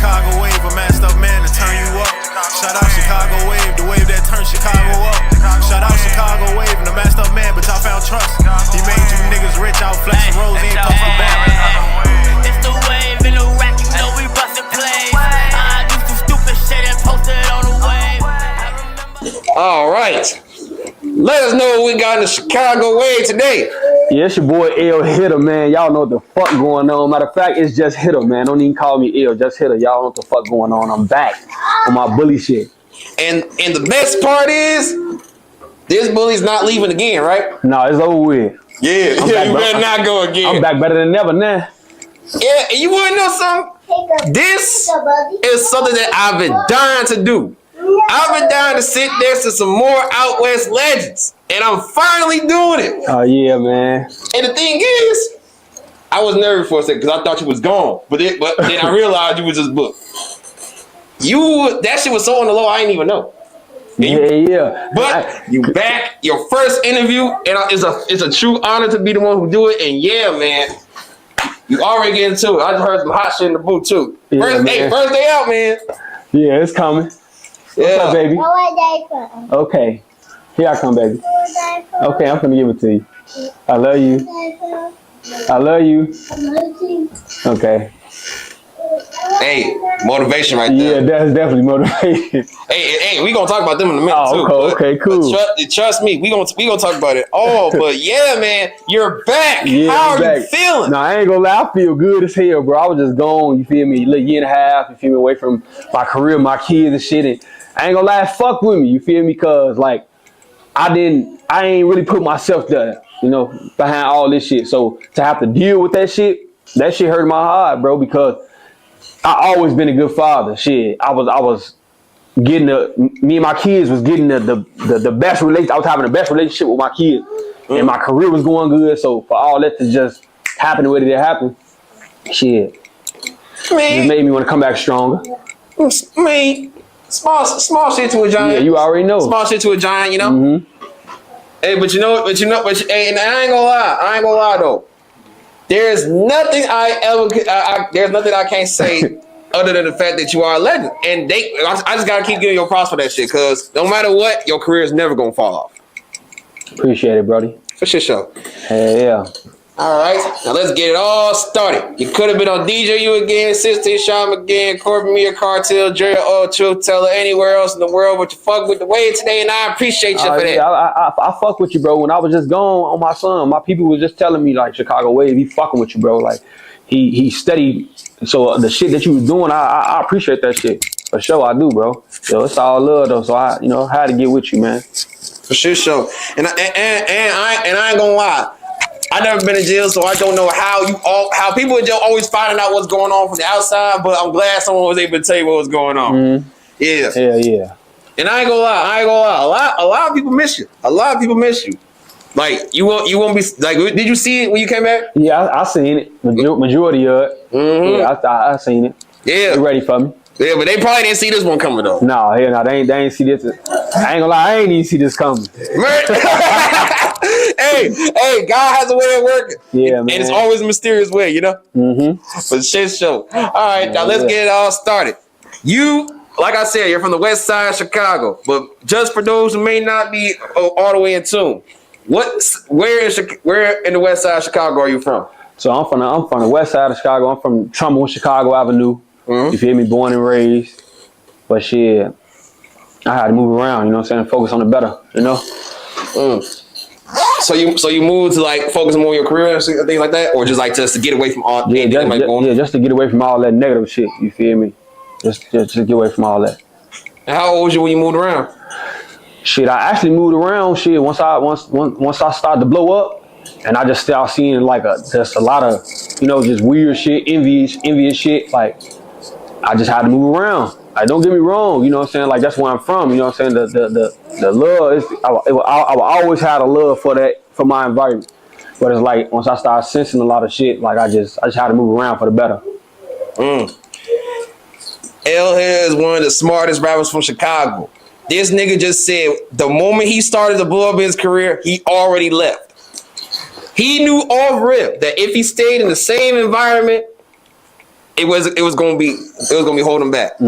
Chicago wave, a masked up man to turn you up. Shout out Chicago wave, the wave that turned Chicago up. Shout out Chicago wave and the masked up man, but y'all found trust. He made you niggas rich out flexing rolls, ain't puffin' back. It's the wave in the rack, you know we bustin' plays. I do some stupid shit and posted it on the wave. All right. Let us know what we got in the Chicago wave today. Yeah, it's your boy L Hitta, man. Y'all know what the fuck going on. Matter of fact, it's just Hitta, man. Don't even call me L, just Hitta. Y'all know what the fuck going on. I'm back on my bully shit. And the best part is, this bully's not leaving again, right? No, it's over with. Yeah, you better not go again. I'm back better than ever now. Yeah, and you want to know something? This is something that I've been dying to do. I've been dying to sit next to some more out west legends, and I'm finally doing it. Oh yeah, man. And the thing is, I was nervous for a second because I thought you was gone, but then I realized you was just booked. That shit was so on the low, I didn't even know. Yeah. But you back, your first interview, and it's a true honor to be the one who do it. And yeah, man, you already get into it. I just heard some hot shit in the booth too. Yeah, first day out, man. Yeah, it's coming. Yeah. What's up, baby? Okay. Here I come, baby. Okay, I'm gonna give it to you. I love you. I love you. Okay. Hey, motivation right Yeah, there. that's definitely motivation. Hey, we gonna talk about them in a minute too. Okay, cool. But trust me, we gonna talk about it. Oh, but yeah, man, you're back. Yeah, how are back. you feeling? No, I ain't gonna lie, I feel good as hell, bro. I was just gone, you feel me, a year and a half, you feel me, away from my career, my kids and shit. And I ain't gonna lie, fuck with me, you feel me, cause like I ain't really put myself there, you know, behind all this shit. So to have to deal with that shit hurt my heart, bro, because I always been a good father. Shit, I was getting me and my kids was getting the best relationship. I was having the best relationship with my kids, and my career was going good. So for all that to just happen the way that it happened, shit, it made me want to come back stronger. I mean, small shit to a giant. Yeah, you already know. Small shit to a giant, you know. Mm-hmm. Hey, but hey, and I ain't gonna lie though. There's nothing there's nothing I can't say other than the fact that you are a legend. And I just gotta keep giving you props for that shit, cause no matter what, your career is never gonna fall off. Appreciate it, brody. For sure. Hell yeah. All right, now let's get it all started. You could have been on DJ U again, 16 Sean again, Corbin Mia Cartel, Jerry O, Truth Teller, anywhere else in the world, but you fuck with the wave today, and I appreciate you for that. Yeah, I fuck with you, bro. When I was just gone on my son, my people was just telling me like Chicago Wave, he fucking with you, bro. Like he steady. So the shit that you was doing, I appreciate that shit. For sure, I do, bro. So it's all love though. So I had to get with you, man. For sure. And I ain't gonna lie. I never been in jail, so I don't know how people in jail always finding out what's going on from the outside. But I'm glad someone was able to tell you what was going on. Mm-hmm. Yeah. Hell yeah. And I ain't gonna lie. A lot of people miss you. Like you won't be like. Did you see it when you came back? Yeah, I seen it. Majority of it. Mm-hmm. Yeah, I seen it. Yeah. They ready for me. Yeah, but they probably didn't see this one coming though. No, hell no, they ain't see this. I ain't gonna lie, I ain't even see this coming. hey, God has a way of working. Yeah, man. And it's always a mysterious way, you know? Mm-hmm. But shit show. All right, now let's get it all started. You, like I said, you're from the west side of Chicago, but just for those who may not be all the way in tune, where in the west side of Chicago are you from? So I'm from the west side of Chicago. I'm from Trumbull, Chicago Avenue. Mm-hmm. You feel me? Born and raised. But shit, I had to move around, you know what I'm saying? Focus on the better, you know? So you moved to like focus more on your career and things like that, or just to get away from all just to get away from all that negative shit. You feel me? Just to get away from all that. And how old was you when you moved around? Shit, I actually moved around. Shit, once I started to blow up, and I just started seeing like just a lot of just weird shit, envious shit. Like I just had to move around. Like, don't get me wrong, you know what I'm saying? Like, that's where I'm from, you know what I'm saying? The love is, I always had a love for my environment. But it's like, once I started sensing a lot of shit, like, I just had to move around for the better. L here is one of the smartest rappers from Chicago. This nigga just said the moment he started to blow up his career, he already left. He knew off rip that if he stayed in the same environment, it was gonna be holding back.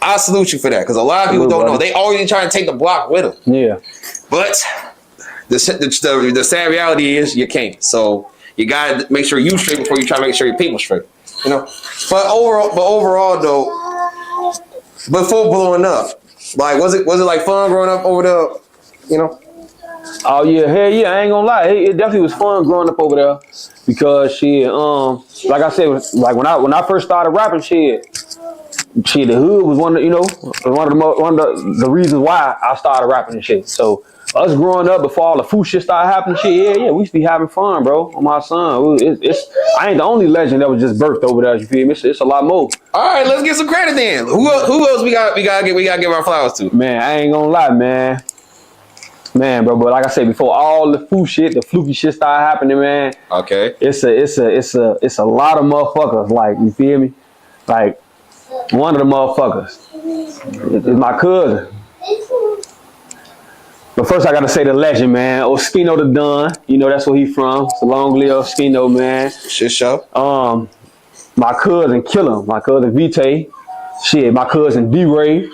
I salute you for that because a lot of people don't know. They already trying to take the block with them. Yeah. But the sad reality is you can't. So you gotta make sure you straight before you try to make sure your people straight. You know. But overall though, before blowing up, like was it like fun growing up over there? You know. Oh yeah, hell yeah! I ain't gonna lie, it definitely was fun growing up over there because shit, like I said, like when I first started rapping, shit, the hood was one of the reasons why I started rapping and shit. So us growing up before all the food shit started happening, shit, yeah, we used to be having fun, bro. On my son, I ain't the only legend that was just birthed over there. You feel me? It's a lot more. All right, let's get some credit then. Who else we gotta give our flowers to? Man, I ain't gonna lie, man. Man, bro, but like I said before, all the food shit, the fluky shit started happening, man. Okay. It's a lot of motherfuckers. Like, you feel me? Like, one of the motherfuckers is my cousin. But first, I gotta say the legend, man. Oskino the Don. You know that's where he from. It's a long live Oskino, man. Shit show. My cousin Killer, my cousin Vitae. Shit, my cousin D-Ray.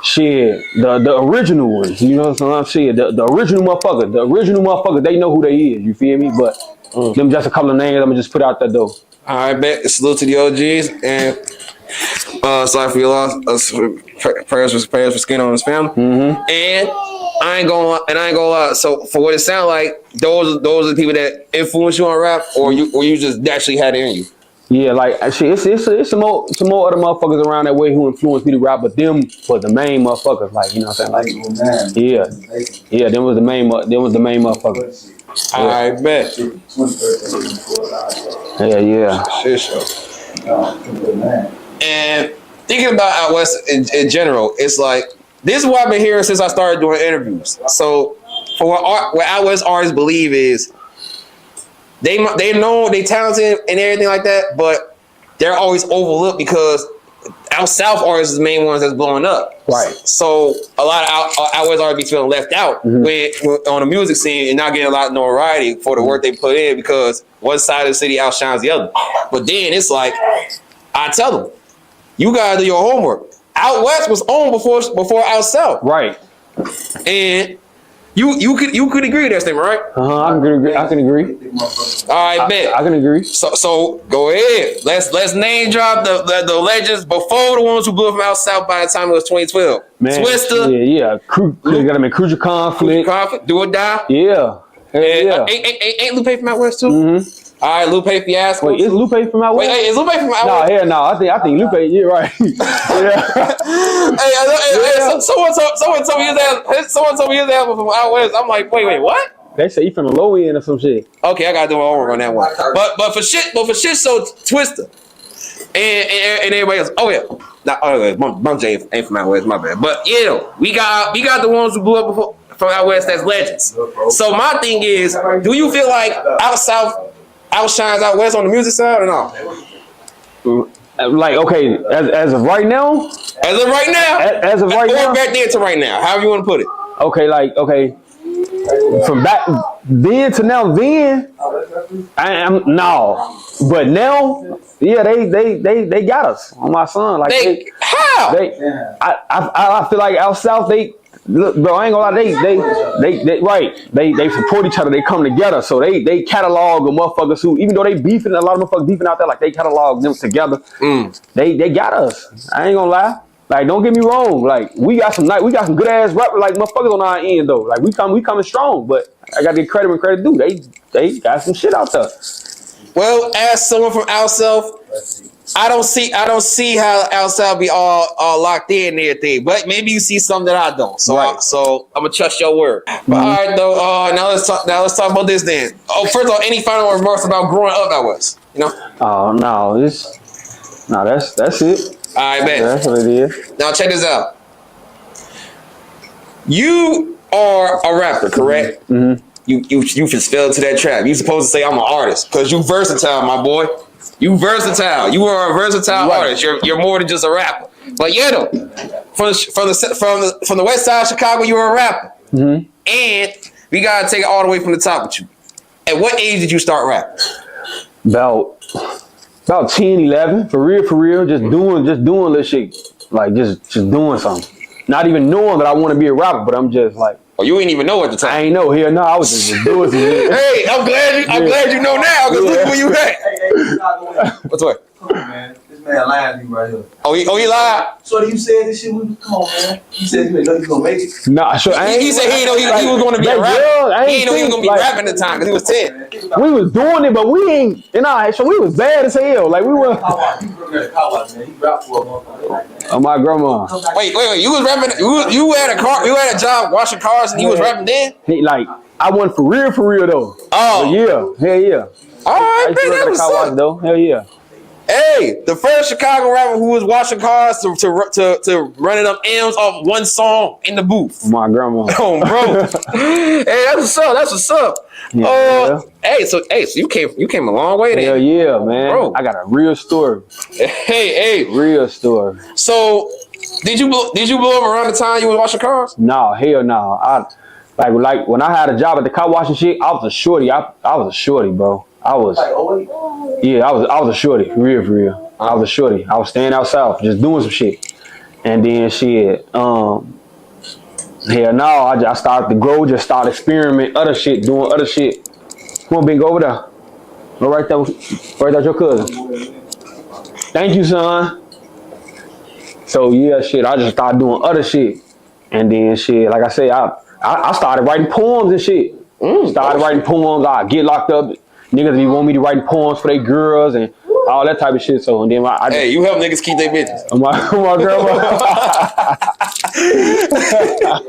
Shit, the original ones, you know what I'm saying? The original motherfuckers, they know who they is, you feel me? But them just a couple of names I'm gonna just put out that door. All right, bet. Salute to the OGs and sorry for your loss. Prayers for Skin on his family. And I ain't gonna lie. So for what it sounds like, those are the people that influence you on rap, or you just naturally had it in you. Yeah, like actually, it's some more other motherfuckers around that way who influenced me to rap, but them was the main motherfuckers. Like, you know what I'm saying? Like, yeah, them was the main motherfuckers. I bet. Yeah. Shit show. And thinking about out west in general, it's like this is what I've been hearing since I started doing interviews. So for what out west artists believe is. They know they talented and everything like that, but they're always overlooked because out south artists are the main ones that's blowing up. Right. So a lot of out west artists be feeling left out when on the music scene and not getting a lot of notoriety for the work they put in because one side of the city outshines the other. But then it's like I tell them, you gotta do your homework. Out west was on before out south. Right. And you could agree with that statement, right? I can agree. All right, bet. I can agree. So go ahead. Let's name drop the legends before the ones who blew up from out south by the time it was 2012. Man, Twister. Yeah. Cruiser Conflict. Do or Die. Yeah. Yeah. Ain't Lupe from out west too? All right, Lupe Fiasco. Wait, is Lupe from out west? Wait, is Lupe from out west? No, hell no. I think Lupe. You're right. Yeah. Someone told me his ass. Someone told me his ass was from out west. I'm like, wait, what? They say he from the low end or some shit. Okay, I gotta do my homework on that one. But for shit, so Twister and everybody else. Oh yeah, Bump J ain't from out west. My bad. But we got the ones who blew up before from out west. That's legends. So my thing is, do you feel like out south outshines out west on the music side or no? Like, okay, as of right now? As of right now? As of right now? Or back then to right now, however you want to put it. Okay. From back then to now, no. But now, yeah, they got us on my son. Like how? I feel like out south look, bro, I ain't gonna lie, they support each other, they come together, so they catalog the motherfuckers who, even though they beefing, a lot of motherfuckers beefing out there, like they catalog them together. They got us. I ain't gonna lie. Like, don't get me wrong, like we got some good ass rappers, like motherfuckers on our end though. Like we coming strong, but I gotta get credit when credit due. They got some shit out there. Well, as someone from out south, I don't see how out south be all locked in and everything, but maybe you see something that I don't. So so I'm gonna trust your word. But all right though, now let's talk about this then. Oh, first of all, any final remarks about growing up out west? You know? Oh no, that's it. All right, man. That's what it is. Now check this out. You are a rapper, correct? You just fell into that trap. You supposed to say I'm an artist because you versatile, my boy. You versatile. You are a versatile artist. You're more than just a rapper. But yeah, though, from the west side of Chicago, you were a rapper. And we gotta take it all the way from the top with you. At what age did you start rapping? About About 10, 11, for real, just doing little shit, like just doing something. Not even knowing that I want to be a rapper, but I'm just like. Oh, you ain't even know at the time. I ain't know here. No, I was just doing some shit. Hey, I'm glad you know now, because look where you at. What's what? Come on, man. This man lying to you right here. Oh, he lied? So you said this shit, come on, man. He said you didn't know you was gonna make it. Nah, sure. He said he didn't know he was going to be a rapper. He didn't know he was going to be rapping at the time, because he was 10. We was doing it, but we ain't, so we was bad as hell. Like, we were. He working at a car wash, man. He rapped for a motherfucker. Oh, my grandma. Wait. You was rapping, you had a job washing cars, and you was rapping then? I wasn't for real, though. Oh. But yeah, hell yeah. All right, I used to work at a car wash, though. Hell yeah. Hey, the first Chicago rapper who was washing cars to running up M's off one song in the booth. My grandma. Oh, bro. Hey, that's what's up. Yeah. Hey, so you came a long way then. Hell yeah, man. Bro. I got a real story. Hey. Real story. So, did you blow up around the time you was washing cars? No, hell no. Like when I had a job at the car washing shit, I was a shorty. I was a shorty, bro. I was a shorty, for real. I was a shorty. I was staying out south, just doing some shit. And then shit, hell no, I started to grow, just started experimenting other shit, doing other shit. Come on, Big, go over there. Go right there with your cousin. Thank you, son. So yeah, shit, I just started doing other shit. And then shit, like I say, I started writing poems and shit. Started writing poems, I get locked up. Niggas be want me to write poems for their girls and all that type of shit. So and then hey, you help niggas keep their bitches. My grandma.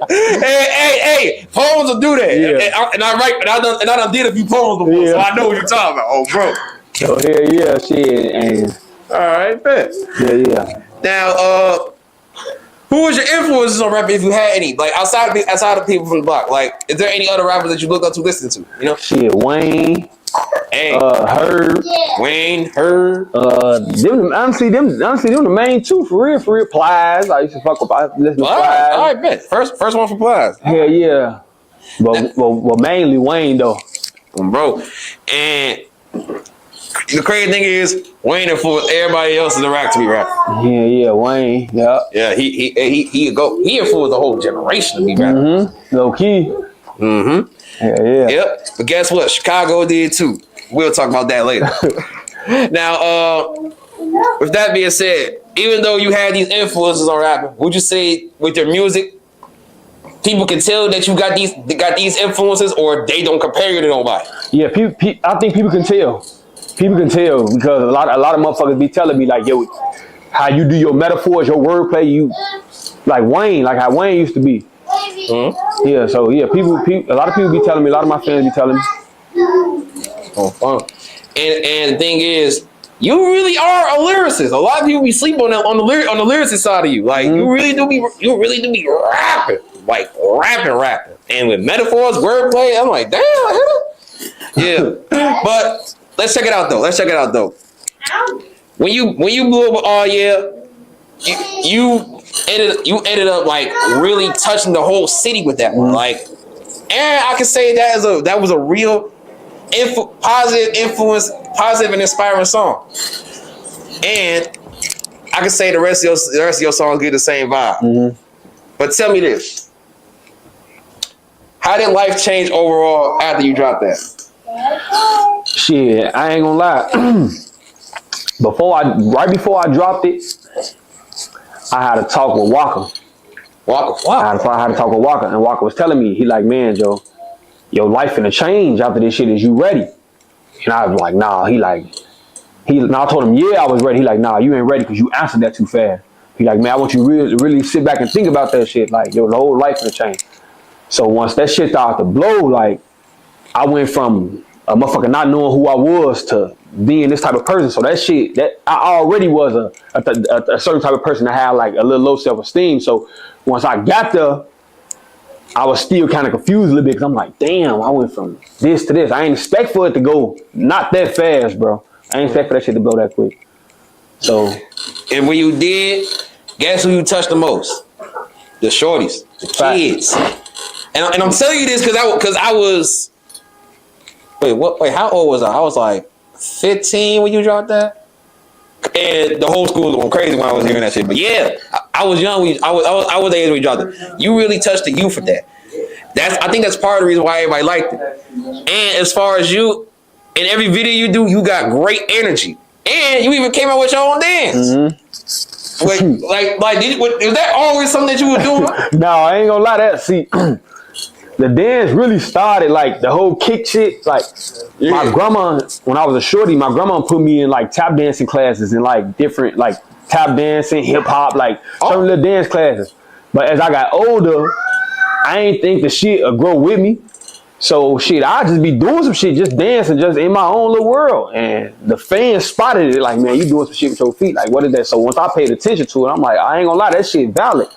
hey, poems will do that. Yeah. And I done did a few poems before, so I know what you're talking about. Oh, bro. So yeah, shit, and all right, bet. Yeah. Now, who was your influences on rapping, if you had any? Like outside of people from the block, like is there any other rappers that you look up to, listen to? You know, shit, Wayne. Hey, Herb, Wayne, Herb. Them honestly, them the main two for real. Plies. I used to fuck with. I listen to Plies. All right, bet. First one for Plies. Hell yeah. But mainly Wayne though. Bro, and the crazy thing is Wayne influenced everybody else in the rap to be rapping. Yeah, Wayne. Yeah. Yeah, he influenced the whole generation to be rapping. Low key. Yeah. Yep. But guess what? Chicago did too. We'll talk about that later. Now, with that being said, even though you had these influences on rapping, would you say with your music, people can tell that you got these influences, or they don't compare you to nobody? Yeah, I think people can tell. People can tell because a lot of motherfuckers be telling me like, yo, how you do your metaphors, your wordplay, you like Wayne, like how Wayne used to be. Yeah, so yeah, a lot of people be telling me, a lot of my fans be telling me. And the thing is, you really are a lyricist. A lot of people be sleeping on the lyricist side of you. Like you really do be rapping, like rapping, and with metaphors, wordplay. I'm like, damn, yeah. But let's check it out though. When you blew up, you ended up like really touching the whole city with that one. Like, and I can say that was a real positive influence, positive and inspiring song. And I can say the rest of your songs get the same vibe. But tell me this: how did life change overall after you dropped that? Shit, I ain't gonna lie. Right before I dropped it, I had a talk with Waka. I had to talk with Waka, and Waka was telling me, he like, man, Joe, your life finna change after this shit. Is you ready? And I was like, nah. I told him, yeah, I was ready. He like, nah, you ain't ready because you answered that too fast. He like, man, I want you to really sit back and think about that shit. Like, your whole life finna change. So once that shit started to blow, like, I went from a motherfucker not knowing who I was to being this type of person. So that shit, that I already was a certain type of person that had like a little low self-esteem. So once I got there, I was still kind of confused a little bit because I'm like, damn, I went from this to this. I ain't expect for it to go not that fast, bro. I ain't expect for that shit to blow that quick. So, and when you did, guess who you touched the most? The shorties, the kids. And I'm telling you this because I was. Wait, how old was I? I was like 15 when you dropped that? And the whole school was going crazy when I was hearing that shit. But yeah, I was young. I was the age when we dropped it. You really touched the youth with that. I think that's part of the reason why everybody liked it. And as far as you, in every video you do, you got great energy. And you even came out with your own dance. Mm-hmm. Is that always something that you were doing? No, I ain't gonna lie. That see, the dance really started like the whole kick shit. Like my grandma, when I was a shorty, my grandma put me in like tap dancing classes and like different like tap dancing, hip hop, like certain little dance classes. But as I got older, I ain't think the shit would grow with me. So shit, I just be doing some shit, just dancing, just in my own little world. And the fans spotted it, like, man, you doing some shit with your feet. Like, what is that? So once I paid attention to it, I'm like, I ain't gonna lie, that shit valid.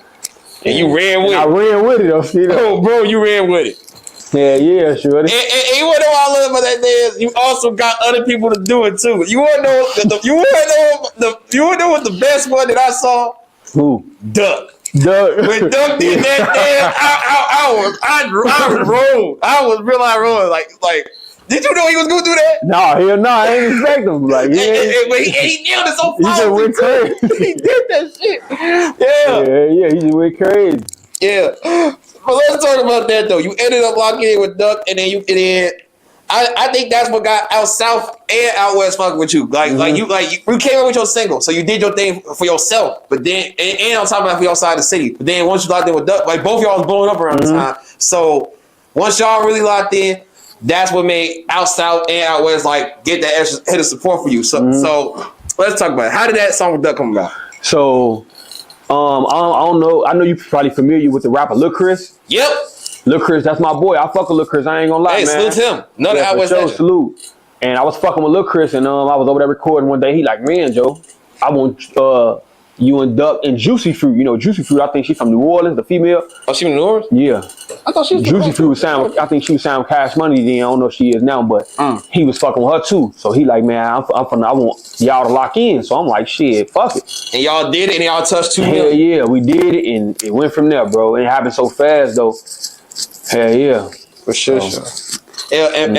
And you ran with it. I ran with it, though. You know? Oh, bro, you ran with it. Yeah, sure. And you wanna know what I love about that dance? You also got other people to do it too. You wanna know what the best one that I saw? Who? Duck. When Duck did that dance, I rolled. I was real rolling. Like, did you know he was gonna do that? No, hell no, I ain't expect him. Like, But he nailed it so fast. He just went crazy. He did that shit. Yeah, he just went crazy. Yeah. But let's talk about that though. You ended up locking in with Duck, and then I think that's what got out south and out west fucking with you. You came up with your single, so you did your thing for yourself. But then and on top of that, for outside the city. But then once you locked in with Duck, like both y'all was blowing up around the time. So once y'all really locked in, that's what made out south and out west like get that extra hit of support for you. So let's talk about it. How did that song with Duck come about? So I don't know. I know you probably familiar with the rapper Lil Chris. Yep. Lil Chris, that's my boy. I fuck with Lil Chris. I ain't gonna lie, man. Hey, salute him. Another out west legend. Salute. And I was fucking with Lil Chris, and I was over there recording one day. He like, man, Joe, I want you and Duck and Juicy Fruit. You know, Juicy Fruit. I think she's from New Orleans, the female. Oh, she from New Orleans? Yeah. I thought she was Juicy Fruit was sound. I think she was sound Cash Money then. I don't know if she is now, but he was fucking with her too. So he like, man, I want y'all to lock in. So I'm like, shit, fuck it. And y'all did it, and y'all touched 2 million. Hell yeah, we did it, and it went from there, bro. It happened so fast though. Hell yeah, for sure. And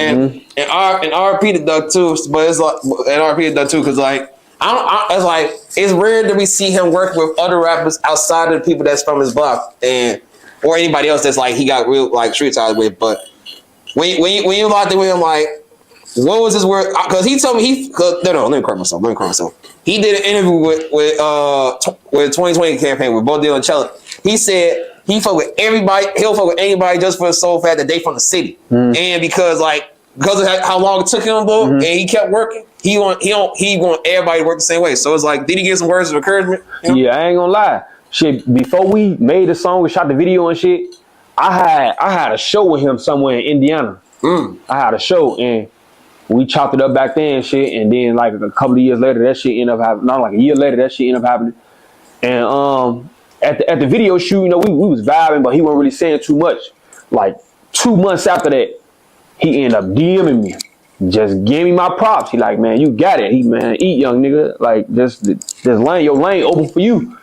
RP to Duck too, but it's like and RP to Duck too, because like it's rare that we see him work with other rappers outside of the people that's from his block and or anybody else that's like he got real like street ties with. But when you locked in with him, like what was his word? Because he told me let me correct myself. He did an interview with 2020 campaign with both Dylan and Chella. He said he fuck with everybody. He'll fuck with anybody just for the sole fact that they from the city, and because of how long it took him, though, and he kept working. He want everybody to work the same way. So it's like, did he get some words of encouragement? You know? Yeah, I ain't gonna lie. Shit, before we made the song, we shot the video and shit. I had a show with him somewhere in Indiana. I had a show and we chopped it up back then and shit. And then like a couple of years later, that shit ended up happening. Not like a year later, that shit ended up happening. And at the video shoot, you know, we was vibing, but he wasn't really saying too much. Like 2 months after that, he ended up DMing me. Just give me my props. He like, man, you got it. He, man, eat, young nigga. Like, just your lane open for you.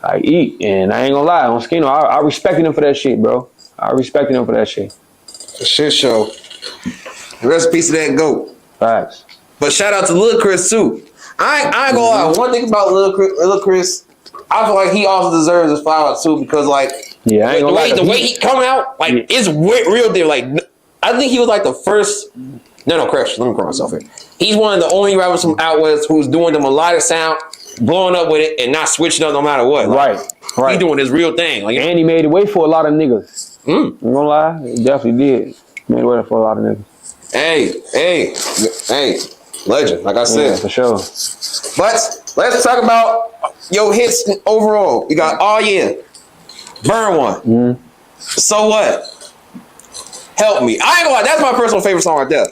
Like, eat. And I ain't gonna lie, on Skino, I respected him for that shit, bro. I respected him for that shit. The shit show. Rest in peace of that goat. Facts. But shout out to Lil Chris too. I ain't gonna lie. One thing about Lil Chris, I feel like he also deserves his flowers too, because like I ain't gonna lie, the way he come out, like it's real deal. Like I think he was like the first. No, correction. Let me correct myself here. He's one of the only rappers from out west who's doing the melodic sound, blowing up with it, and not switching up no matter what. Like, right. He doing his real thing. Like, and he made it way for a lot of niggas. I'm gonna lie, he definitely did. Made it way for a lot of niggas. Hey, legend. Like I said, yeah, for sure. But let's talk about your hits overall. You got All Year, Burn One. So What? Help Me. I ain't gonna lie, that's my personal favorite song right there.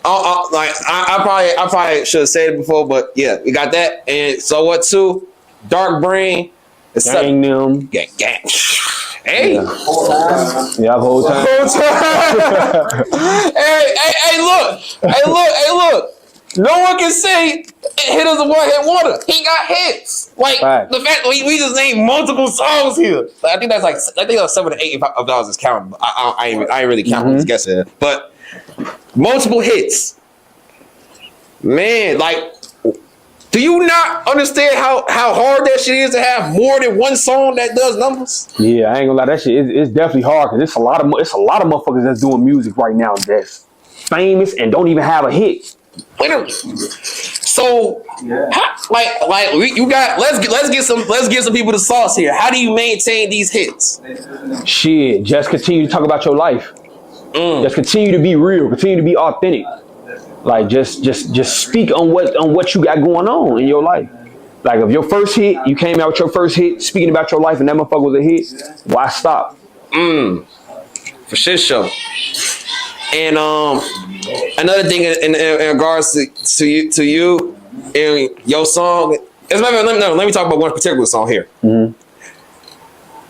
I probably should have said it before, but yeah, we got that. And So What too? Dark Brain. Gang them. Gang. Hey. Yeah, the whole time. Hey, look. No one can say Hitta's a one-hit wonder. He got hits. Like the fact that we just named multiple songs here. I think that's 7 to 8 if I was counting. I ain't really counting. I was guessing. But multiple hits. Man, like Do you not understand how hard that shit is to have more than one song that does numbers? Yeah, I ain't gonna lie, that shit it's definitely hard because it's a lot of motherfuckers that's doing music right now that's famous and don't even have a hit. Literally. So, let's get some people the sauce here. How do you maintain these hits? Shit, just continue to talk about your life. Just continue to be real. Continue to be authentic. Like just speak on what you got going on in your life. Like if your first hit, you came out with your first hit speaking about your life and that motherfucker was a hit, why stop? For shit show. And another thing in regards to you and your song. Let me talk about one particular song here.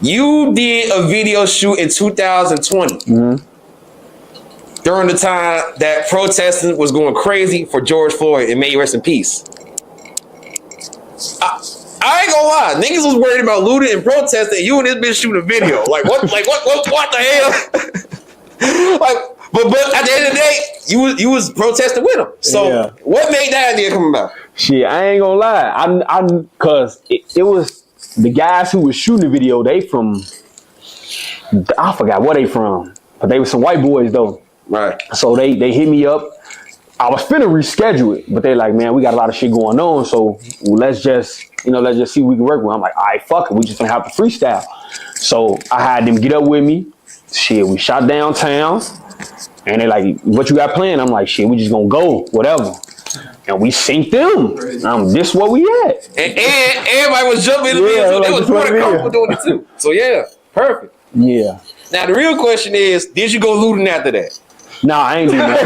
You did a video shoot in 2020. During the time that protesting was going crazy for George Floyd, and may he rest in peace. I ain't gonna lie, niggas was worried about looting and protesting, and you and this bitch shooting a video. Like what the hell? But at the end of the day, you was protesting with them. So what made that idea come about? Shit, I ain't gonna lie. Cause it was the guys who was shooting the video. They from, I forgot where they from, but they were some white boys though. Right. So they hit me up. I was finna reschedule it, but they like, man, we got a lot of shit going on, so let's just see what we can work with. I'm like, all right, fuck it, we just gonna have to freestyle. So I had them get up with me. Shit, we shot downtown, and they like, what you got planned? I'm like, shit, we just gonna go, whatever. And we synced them. This where we at. And everybody was jumping in the video. They was more comfortable doing it too. So yeah, perfect. Yeah. Now the real question is, did you go looting after that? Nah, I ain't doing that.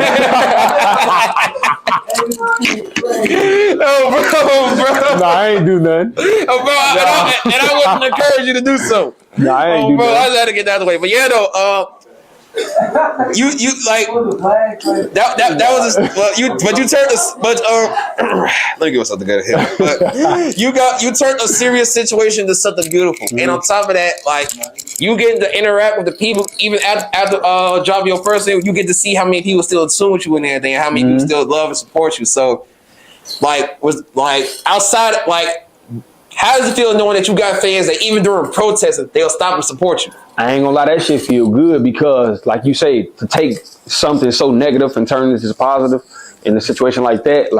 Oh, bro. Nah, I ain't do nothing. Oh, bro, and I wouldn't encourage you to do so. Nah, I ain't do bro, nothing. I had to get that out of the way. But yeah, though, you like that was you turned this, but let me give something good here. But you turned a serious situation to something beautiful, and on top of that, like you getting to interact with the people even after dropping your first thing, you get to see how many people still tune with you and everything, and how many people still love and support you. So, outside, how does it feel knowing that you got fans that even during protests they'll stop and support you? I ain't gonna lie, that shit feel good because, like you say, to take something so negative and turn it into positive in a situation like that,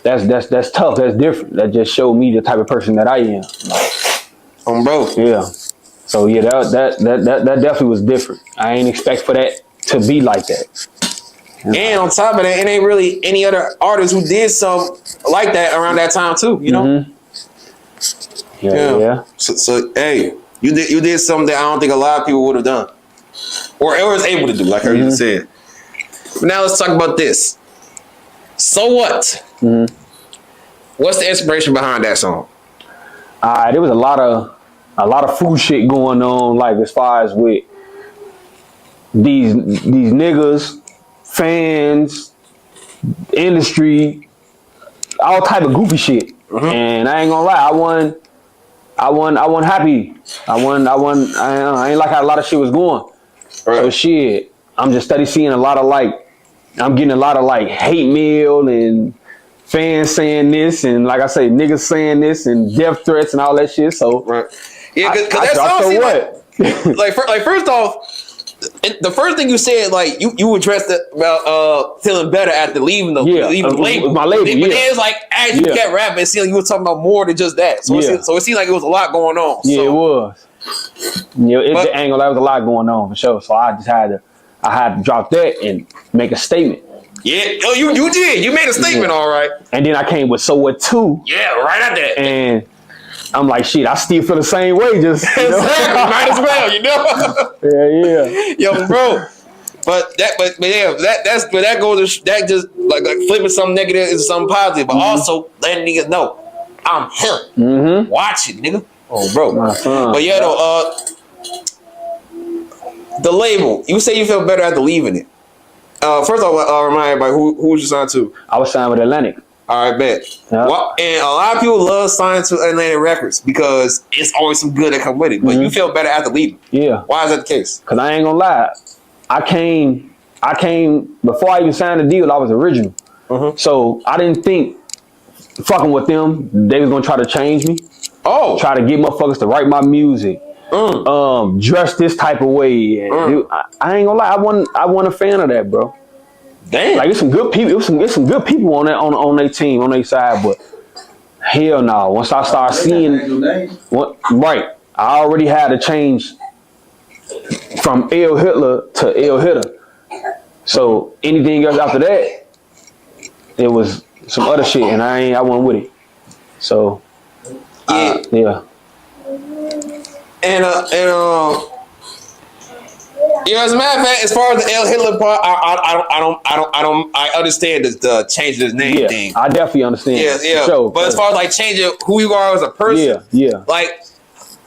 that's tough. That's different. That just showed me the type of person that I am. Bro. Yeah. So yeah, that definitely was different. I ain't expect for that to be like that. And on top of that, it ain't really any other artists who did something like that around that time too. You know. Yeah. So hey, you did something that I don't think a lot of people would have done, or was able to do, like I just said. But now let's talk about this. So what? What's the inspiration behind that song? There was a lot of food shit going on, like as far as with these niggas, fans, industry, all type of goofy shit. And I ain't gonna lie, I wasn't happy. I ain't like how a lot of shit was going. Right. So shit, I'm just steady seeing I'm getting a lot of hate mail and fans saying this, and like I say, niggas saying this and death threats and all that shit. So yeah, cause that song like first off, the first thing you said, you addressed it about feeling better after leaving the label. My label, but then it's like as you kept rapping, it seemed like you were talking about more than just that. So it seemed like it was a lot going on. Yeah, it was. The angle, that was a lot going on for sure. So I just had to drop that and make a statement. Yeah, you did. You made a statement, all right. And then I came with So What 2. Yeah, right at that. And I'm like, shit, I still feel the same way. Just might as well, you know. Yeah. Yo, bro. But that goes to that just like flipping something negative into something positive, but also letting niggas know I'm him. Watch it, nigga. Oh, bro. But yeah, though, the label. You say you feel better after leaving it. First off, I'll remind everybody who was you signed to? I was signed with Atlantic. All right, bet. Yep. Well, and a lot of people love signing to Atlantic Records because it's always some good that come with it. But you feel better after leaving. Yeah. Why is that the case? Because I ain't gonna lie. I came before I even signed the deal, I was original. So I didn't think fucking with them, they was gonna try to change me. Oh, Try to get motherfuckers to write my music. Dress this type of way. And dude, I ain't gonna lie, I wasn't a fan of that, bro. damn. Like it's some good people. It's some good people on that on their team, on their side, but hell no. Once I start seeing right, I already had to change from L Hitler to L Hitta. So anything else after that, it was some other shit, and I wasn't with it. So yeah. And you know, as a matter of fact, as far as the L Hitler part, I understand the changing his name thing. I definitely understand. Yeah. Sure, but as far as like changing who you are as a person, yeah. Like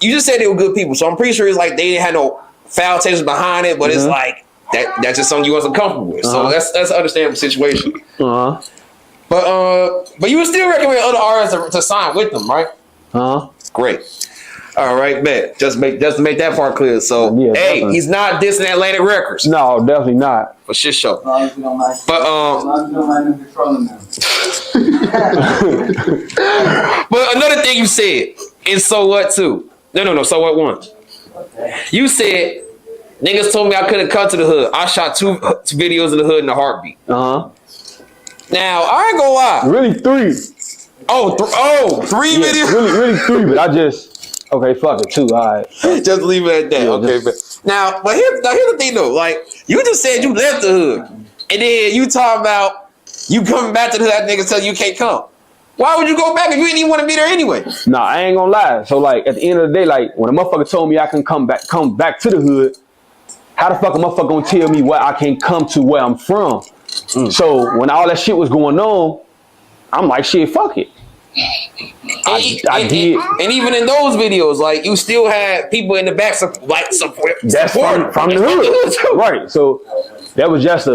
you just said they were good people, so I'm pretty sure it's like they didn't have no foul taste behind it, but it's like that's just something you wasn't comfortable with. So that's an understandable situation. But you would still recommend other artists to sign with them, right? Great. All right, bet. Just to make that part clear. So, hey, definitely. He's not dissing Atlantic Records. No, definitely not. For shit show. But But another thing you said is So What too. No, So What one. You said niggas told me I couldn't come to the hood. I shot two videos in the hood in a heartbeat. Now I ain't gonna lie. Really 3. Three videos. Really 3. But I just fuck it 2. All right. Just leave it at that. Okay, but here's the thing though. Like you just said you left the hood, and then you talking about you coming back to the hood. That nigga tell you can't come. Why would you go back if you didn't even want to be there anyway? Nah, I ain't gonna lie. So like at the end of the day, like when a motherfucker told me I can come back to the hood, how the fuck a motherfucker gonna tell me where I can come to where I'm from? So when all that shit was going on, I'm like, shit, fuck it. I did. And even in those videos, like you still had people in the back support. That's from the hood, right? So that was just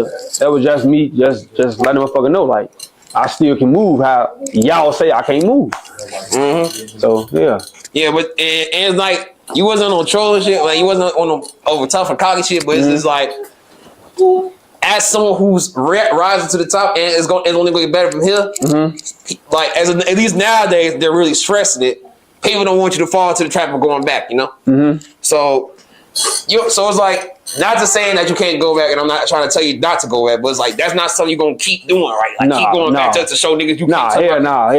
me, just letting the motherfucker know, like I still can move. How y'all say I can't move? So yeah, but and it's like you wasn't on trolling shit, like you wasn't on no over tough and cocky shit, but it's just like as someone who's rising to the top and it's only going to get better from here. Like at least nowadays they're really stressing it. People don't want you to fall into the trap of going back, you know. So it's like not to saying that you can't go back, and I'm not trying to tell you not to go back, but it's like that's not something you're gonna keep doing, right? Like keep going back just to show niggas you can't. All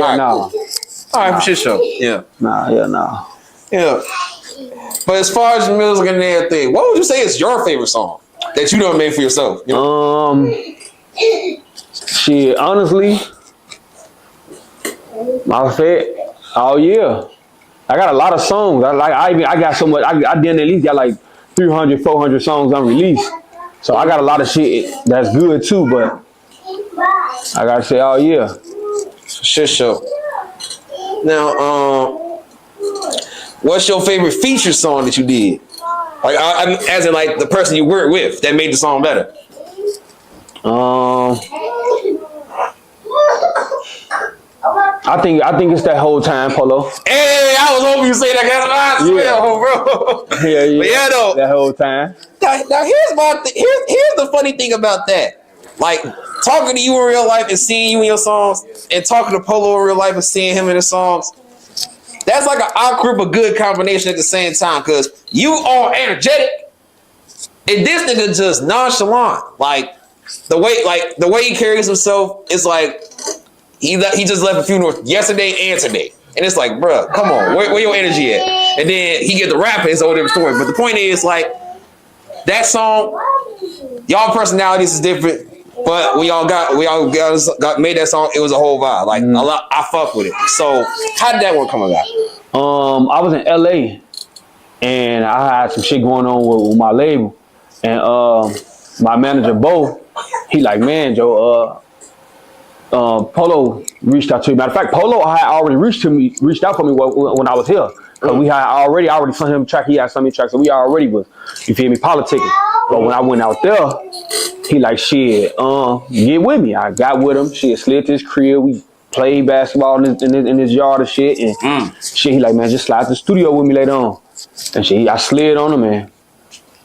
right, for shit show. Yeah. Yeah. But as far as the music and everything, what would you say is your favorite song that you done made for yourself? You know? Shit, honestly, my favorite. Oh yeah, I got a lot of songs. I got so much. I done at least got like 300, 400 songs unreleased. So I got a lot of shit that's good too. But I gotta say, oh yeah, shit show. Now, what's your favorite feature song that you did? Like, as in like the person you worked with that made the song better. I think it's that whole time, Polo. Hey, I was hoping you say that, bro. Yeah. But yeah, though. That whole time. Now here's the funny thing about that. Like talking to you in real life and seeing you in your songs, and talking to Polo in real life and seeing him in his songs. That's like an awkward but good combination at the same time, because you are energetic and this nigga just nonchalant. Like the way he carries himself is like he just left a funeral yesterday and today. And it's like, bruh, come on, where your energy at? And then he get the rapping, it's a whole different story. But the point is, like, that song, y'all personalities is different. But we all got made that song. It was a whole vibe. Like I fuck with it. So how did that one come about? I was in LA and I had some shit going on with my label, and my manager Bo, he like, man, Joe, Polo reached out to me. Matter of fact, Polo had already reached out for me when I was here. Cause we had already sent him a track. He had sent me tracks, so we already was, you feel me, politicking. But when I went out there, he like, shit, get with me. I got with him. Shit, slid to his crib. We played basketball in his yard and shit. And shit, he like, man, just slide to the studio with me later on. And shit, I slid on him, man.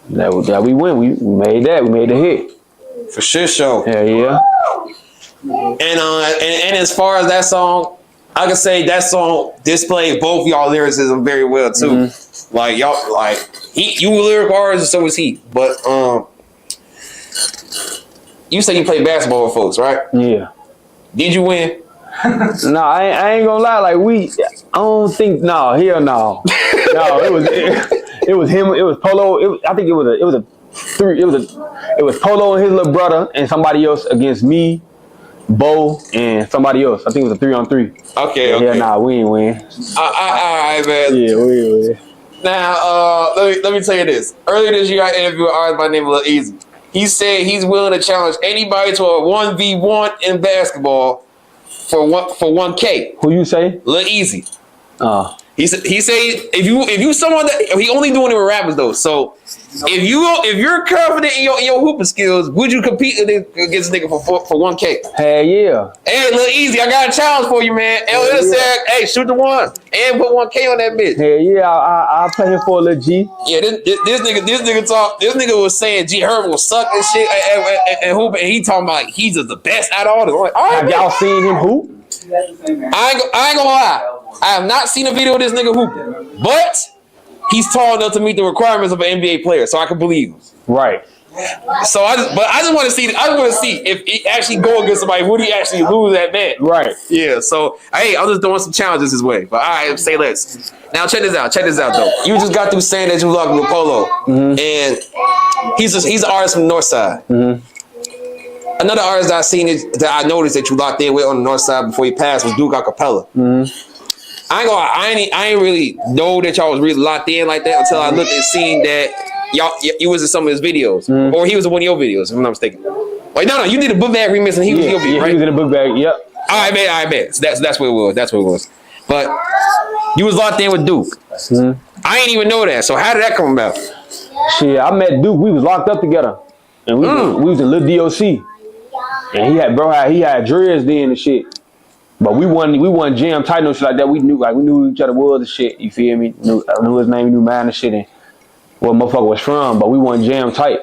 That we went. We made that. We made the hit. For sure, show. Yeah. And as far as that song, I can say that song displayed both y'all lyricism very well too. Like y'all, like you were lyrical artists, so was he. But you say you play basketball with folks, right? Yeah. Did you win? No, I ain't gonna lie. Like I don't think. No, hell no. No, it was him. It was Polo. I think it was Polo and his little brother and somebody else against me, Bo, and somebody else. I think it was a 3-on-3. Okay. Yeah, nah, we ain't win. All right, man. Yeah, we ain't win. Now, let me tell you this. Earlier this year, I interviewed an artist by the name of Lil Easy. He said he's willing to challenge anybody to a 1v1 in basketball for 1K. Who you say? Lil Easy. He said if you someone that he only doing it with rappers though. So if you're confident in your hooping skills, would you compete against a nigga for 1K? Hell yeah. Hey, Lil Easy, I got a challenge for you, man. L said, hey, shoot the one and put 1K on that bitch. Hell yeah, I'll play him for a little G. Yeah, this nigga was saying G Herb will suck and shit and hooping, and he talking about like, he's just the best out of all of them. Like, all right, have y'all seen him hoop? I ain't gonna lie. I have not seen a video of this nigga hooping, but he's tall enough to meet the requirements of an NBA player, so I can believe him. Right. So I just want to see. I just want to see if he actually go against somebody. Would he actually lose that bet? Right. Yeah. So hey, I'm just throwing some challenges his way. But all right, say less. Now check this out. Check this out though. You just got through saying that you locked with Polo, and he's an artist from the North Side. Another artist that I noticed that you locked in with on the North Side before he passed was Duke Acapela. I ain't gonna lie, I ain't really know that y'all was really locked in like that until I looked and seen that you was in some of his videos, or he was in one of your videos, if I'm not mistaken. Wait, no, you did a book bag remix and he was in your video, right? He was in a book bag, yep. All right, man. So that's what it was. That's what it was. But you was locked in with Duke. I ain't even know that. So how did that come about? Shit, I met Duke. We was locked up together, and we was in Lil DOC, and he had dreads then and shit. But we wasn't jam tight no shit like that. We knew who each other was and shit. You feel me? I knew his name, knew mine and shit, and what motherfucker was from. But we wasn't jam tight.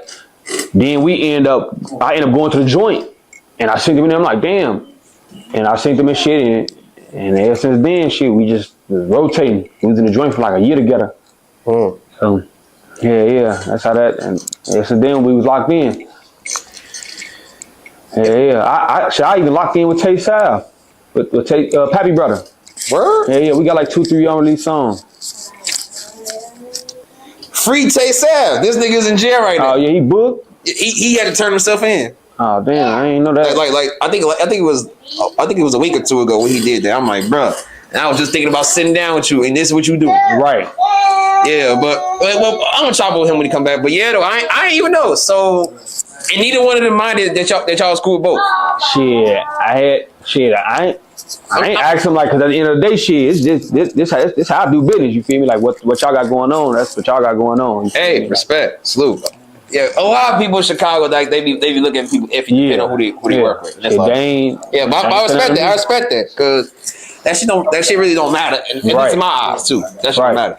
Then I ended up going to the joint, and I seen him in there. I'm like, damn. And I seen him and shit, and ever since then, shit, we just was rotating. We was in the joint for like a year together. So yeah, that's how that. And ever since then, we was locked in. I even locked in with TaySav. With Pappy Brother. Word? Yeah, we got like 2-3 unreleased songs. Free TaySav. This nigga's in jail right now. Oh yeah, he booked. He had to turn himself in. Oh damn, I ain't know that. I think it was a week or two ago when he did that. I'm like, bruh. And I was just thinking about sitting down with you, and this is what you do. Right. Yeah, but I'm gonna chop with him when he come back. But yeah, though, I ain't even know. So, and neither one of them minded that y'all was cool with both. I ain't asked him like, cause at the end of the day, shit, it's this how I do business. You feel me? Like what y'all got going on? That's what y'all got going on. Hey, respect, salute. Yeah, a lot of people in Chicago, like they be looking at people if you know who they work with. That's I respect that, cause that shit really don't matter, and it's in my eyes too. That shit don't matter.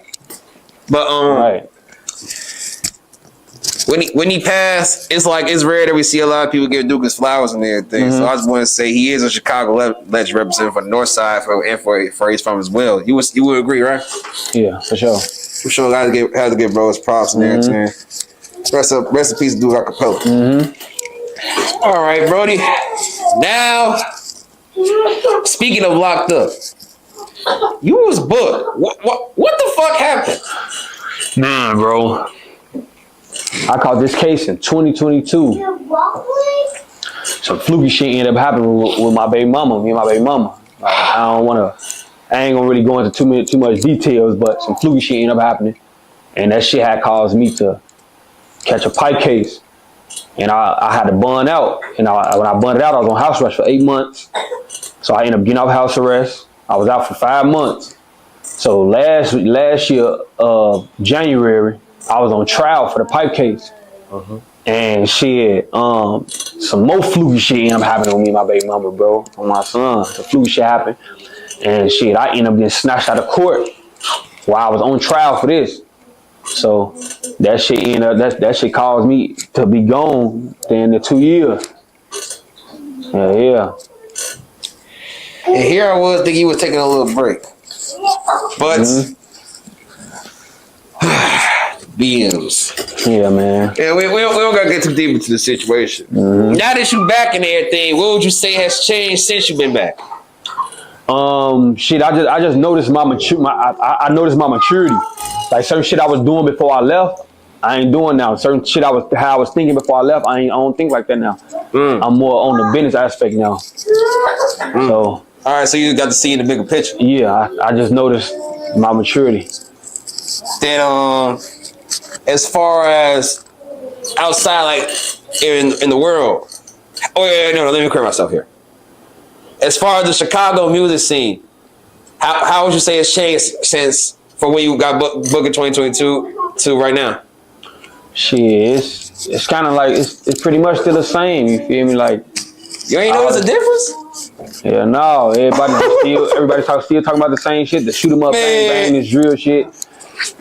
But when he passed, it's rare that we see a lot of people give Duke his flowers and everything. So I just want to say he is a Chicago legend representing for the North Side and for he's from as well. You would agree, right? Yeah, for sure. For sure, had to give bro his props and everything. Rest in peace, Duke Acapela. All right, Brody. Now, speaking of locked up, you was booked. What the fuck happened? Man, bro. I caught this case in 2022. Some fluky shit ended up happening with my baby mama, me and my baby mama. I ain't gonna really go into too much details, but some fluky shit ended up happening. And that shit had caused me to catch a pipe case. And I had to bond out. And when I bonded out, I was on house arrest for 8 months. So I ended up getting off house arrest. I was out for 5 months. So last year, January, I was on trial for the pipe case. And shit, some more fluky shit ended up happening with me and my baby mama, bro, on my son. The fluky shit happened. And shit, I ended up getting snatched out of court while I was on trial for this. So that shit caused me to be gone in the 2 years. Yeah. And here I was thinking he was taking a little break. But BMs. Yeah, man. Yeah, we don't gotta get too deep into the situation. Now that you back and everything, what would you say has changed since you've been back? Shit, I just noticed I noticed my maturity. Like certain shit I was doing before I left, I ain't doing now. Certain shit how I was thinking before I left, I don't think like that now. I'm more on the business aspect now. So all right, so you got to see the bigger picture. yeah, I just noticed my maturity. Then as far as outside, like in the world, no, let me correct myself here. As far as the Chicago music scene, how would you say it's changed since from when you got booked in 2022 to right now? Shit, it's kind of like it's pretty much still the same. You feel me? Like you ain't notice a difference? Yeah, no. Everybody still talking about the same shit. The shoot 'em up, bang bang, this drill shit.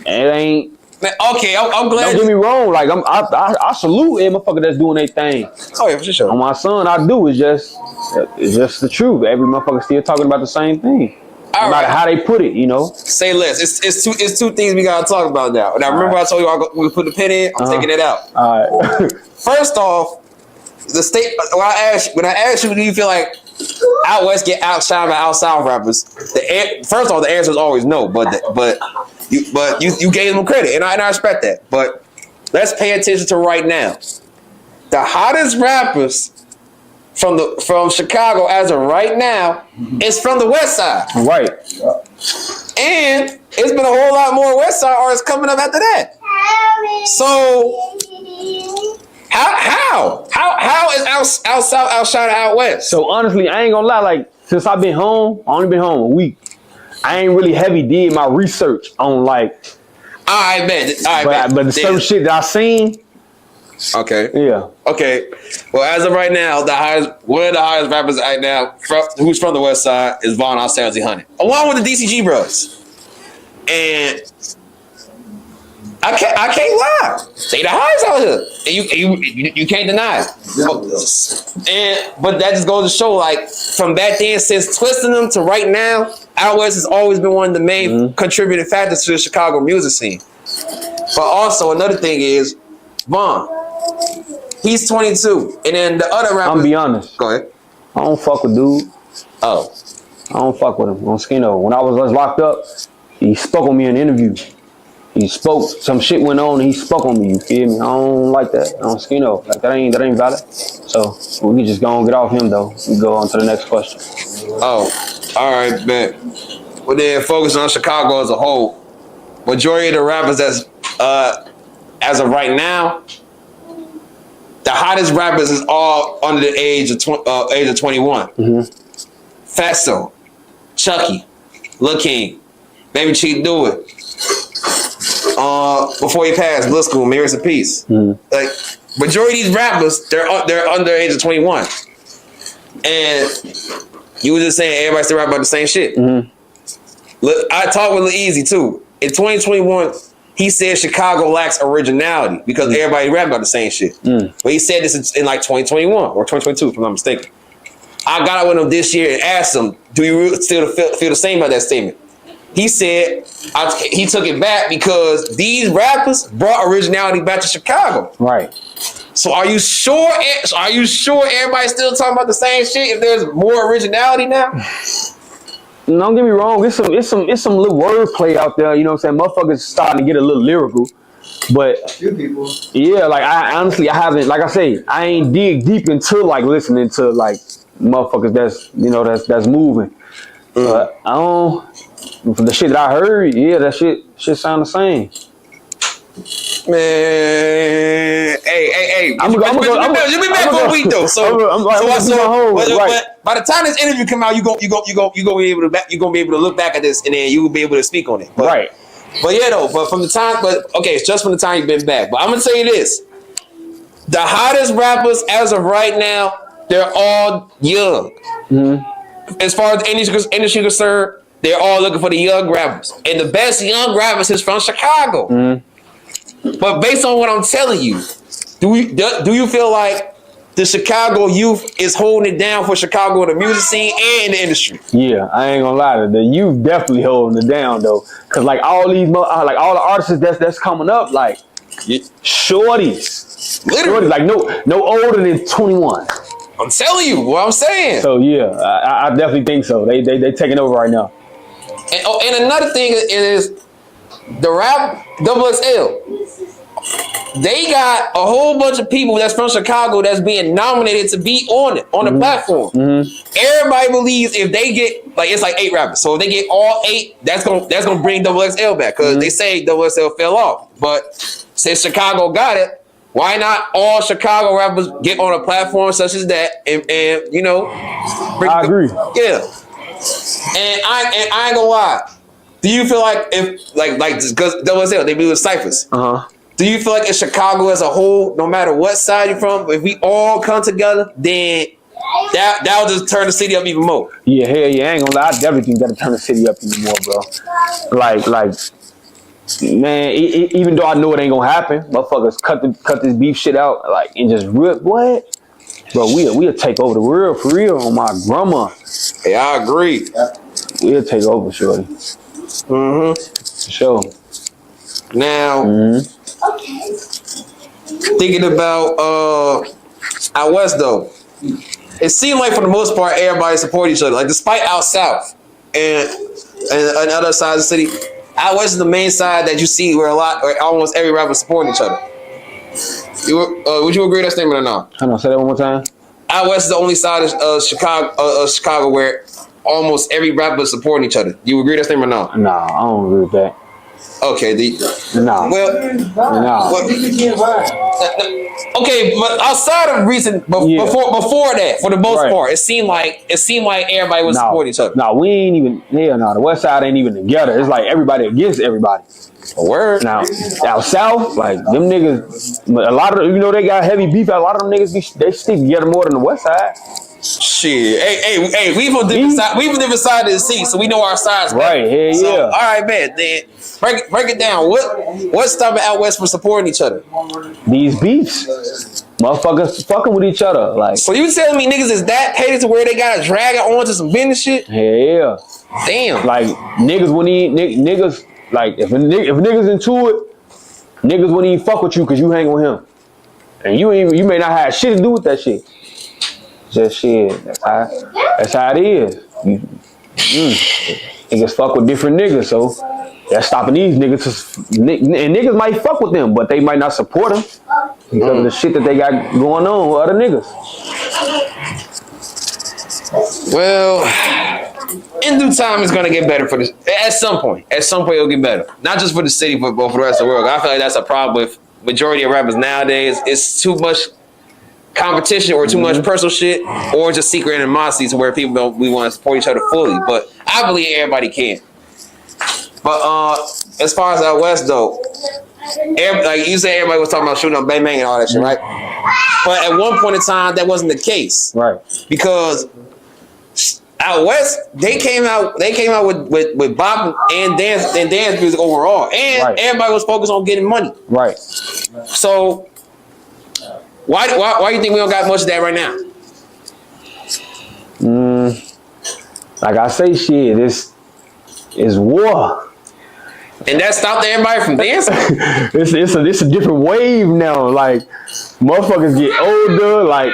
And it ain't. Man, okay, I'm glad. Don't get me wrong. Like I salute every motherfucker that's doing their thing. Oh yeah, for sure. On my son, I do. It's just the truth. Every motherfucker still talking about the same thing. No matter how they put it, you know. Say less. It's two things we gotta talk about now. Now remember I told you we put the pin in. I'm taking it out. All right. First off, the state. When I asked you, do you feel like out west get outshined by out south rappers? First off, the answer is always no. But you gave them credit, and I respect that. But let's pay attention to right now. The hottest rappers from Chicago as of right now is from the West Side. Right. And it's been a whole lot more West Side artists coming up after that. So how is out south outshining out west? So honestly, I ain't gonna lie. Like since I've been home, I only been home a week. I ain't really heavy did my research on like. I bet. But the certain shit that I seen. Okay. Yeah. Okay. Well, as of right now, one of the highest rappers right now, who's from the West Side, is VonOff1700, along with the DCG Bros. And I can't lie, they the highest out here, and you can't deny it. But that just goes to show, like from back then, since twisting them to right now, out west has always been one of the main contributing factors to the Chicago music scene. But also another thing is Von. He's 22, and then the other rappers. I'm be honest. Go ahead. I don't fuck with dude. Oh. I don't fuck with him on Skino. When I was locked up, he spoke on me in an interview. He spoke, some shit went on, and he spoke on me. You feel me? I don't like that on Skino. Like that ain't valid. So we can just go and get off him though. We go on to the next question. Oh, all right, bet. Well, then focus on Chicago as a whole. Majority of the rappers that's as of right now, the hottest rappers is all under the age of 21. Fatso, Chucky, Lil King, Baby Chief Do It. Before he passed, Blood School, May Rest in Peace. Like majority of these rappers, they're under the age of 21. And you were just saying everybody still rap about the same shit. Look, I talked with Lil Easy too. In 2021, he said Chicago lacks originality because everybody rap about the same shit. But he said this in like 2021 or 2022, if I'm not mistaken. I got out with him this year and asked him, do you still feel the same about that statement? He said he took it back because these rappers brought originality back to Chicago. Right. So are you sure everybody's still talking about the same shit if there's more originality now? Don't get me wrong, it's some little wordplay out there, you know what I'm saying? Motherfuckers starting to get a little lyrical. But yeah, like I honestly haven't, like I say, I ain't dig deep into like listening to like motherfuckers that's moving. But I don't, from the shit that I heard, yeah, that shit sound the same. Man, hey, you'll be back for a week though. By the time this interview come out, you gonna be able to look back at this and then you will be able to speak on it. But, right. But yeah, though. But it's just from the time you've been back. But I'm gonna tell you this: the hottest rappers as of right now, they're all young. As far as the industry concerned, they're all looking for the young rappers, and the best young rappers is from Chicago. But based on what I'm telling you, do you feel like the Chicago youth is holding it down for Chicago in the music scene and in the industry. Yeah, I ain't gonna lie, the youth definitely holding it down though, cause like all these, like all the artists that's coming up, like shorties, Literally, like no older than 21. I'm telling you what I'm saying. So yeah, I definitely think so. They taking over right now. And another thing is the rap XXL. They got a whole bunch of people that's from Chicago that's being nominated to be on it, on the platform. Everybody believes if they get, like, it's like 8 rappers. So if they get all 8, that's gonna bring XXL back, because they say XXL fell off. But since Chicago got it, why not all Chicago rappers get on a platform such as that and you know, I agree. Yeah. And I ain't gonna lie. Do you feel like if like because XXL they be with ciphers? Do you feel like in Chicago as a whole, no matter what side you're from, if we all come together, then that'll just turn the city up even more? Yeah, hell yeah, I ain't gonna lie. I definitely think that'll turn the city up even more, bro. Like, man, even though I know it ain't gonna happen, motherfuckers cut this beef shit out, like, and just rip what? Bro, we'll take over the world for real on my grandma. Yeah, I agree. We'll take over, shorty. For sure. Now, thinking about out west though, it seemed like for the most part everybody support each other. Like despite out south and other sides of the city, out west is the main side that you see where almost every rapper supporting each other. Would you agree with that statement or not? Hold on, say that one more time. Out west is the only side of Chicago where almost every rapper is supporting each other. You agree with that statement or not? Nah, I don't agree with that. Okay, no. Well, okay, but outside of recent, before that, for the most part, it seemed like everybody was supporting each other. No, we ain't even. Hell no, the West Side ain't even together. It's like everybody against everybody. A word. Now, out south, like them niggas, a lot of they got heavy beef. A lot of them niggas they stick together more than the West Side. Shit, hey, we from different side. We from different side of the sea, so we know our sides. Right, hell so, yeah. All right, man. Then break it down. What's stopping out west from supporting each other? These beefs, motherfuckers fucking with each other. Like, so you telling me niggas is that hated to where they gotta drag it on to some business shit? Hell yeah. Damn. Like niggas wouldn't even niggas like if niggas into it, niggas wouldn't even fuck with you because you hang with him, and you may not have shit to do with that shit. Just shit. That's how it is. Niggas fuck with different niggas, so that's stopping these niggas. And niggas might fuck with them, but they might not support them because of the shit that they got going on with other niggas. Well, in due time, it's gonna get better for this. At some point, it'll get better. Not just for the city, but for the rest of the world. I feel like that's a problem with majority of rappers nowadays. It's too much competition or too much personal shit or just secret animosity to where people we want to support each other fully. But I believe everybody can. But as far as out west though, like you said, everybody was talking about shooting up Bang Bang and all that shit, right? But at one point in time, that wasn't the case, right? Because out west, they came out with bop and dance music overall, and everybody was focused on getting money, right? So why do you think we don't got much of that right now? Like I say, shit, it's war. And that stopped everybody from dancing? it's a different wave now. Like, motherfuckers get older, like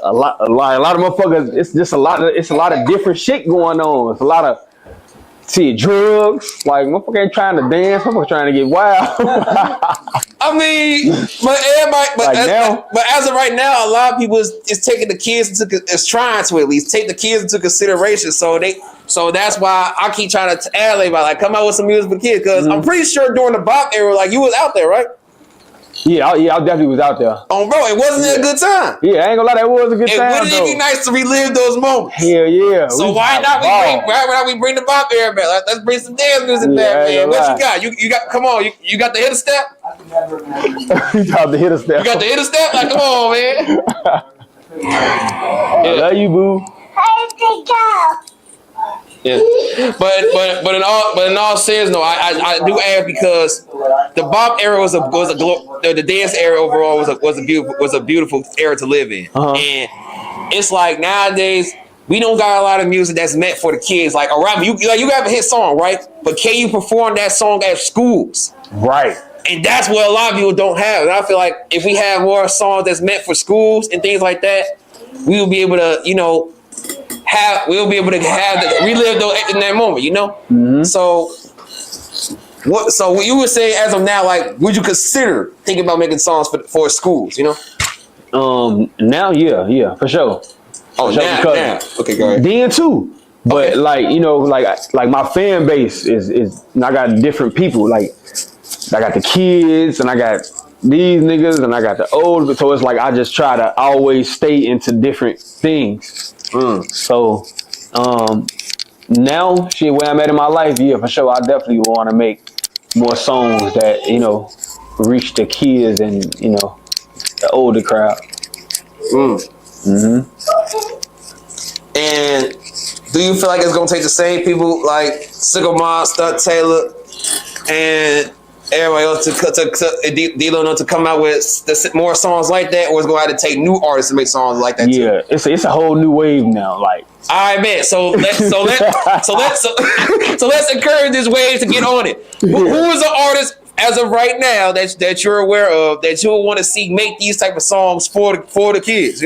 a lot of motherfuckers, it's a lot of different shit going on. It's a lot of drugs. Like, motherfucker ain't trying to dance, motherfucker trying to get wild. I mean, but as of right now, a lot of people is taking the kids is trying to at least take the kids into consideration. So that's why I keep trying to add like come out with some music for kids, because I'm pretty sure during the bop era, like you was out there, right? Yeah, I definitely was out there. Oh, bro, it wasn't a good time. Yeah, I ain't gonna lie, that was a good time. Wouldn't it be nice to relive those moments? Hell yeah. So why not we bring the bop era back? Let's bring some dance music back, man. What you got? You got? Come on, you got the Hitta step? You got the Hitta step. You got the Hitta step? Like, come on, man. I love you, boo. Yeah, but in all seriousness, no, I do ask because the bop era the dance era overall was a beautiful era to live in. And it's like nowadays we don't got a lot of music that's meant for the kids. Like a rapper, you have a hit song, right? But can you perform that song at schools? Right. And that's what a lot of people don't have. And I feel like if we have more songs that's meant for schools and things like that, we will be able to, relive those in that moment, So what you would say as of now, like, would you consider thinking about making songs for schools, Now, yeah, for sure. Oh, now. Okay, go ahead. Then too. But like my fan base is I got different people. Like I got the kids and I got these niggas and I got the old. So it's like I just try to always stay into different things. So now where I'm at in my life, yeah, for sure, I definitely want to make more songs that reach the kids and the older crowd. And do you feel like it's gonna take the same people like Sickle Mob, Stunt Taylor, and everybody else to come out with more songs like that, or it's gonna have to take new artists to make songs like that? Yeah, too? it's a whole new wave now. Like, all right, man. So let's encourage this wave to get on it. Who is an artist as of right now that you're aware of that you want to see make these type of songs for the kids?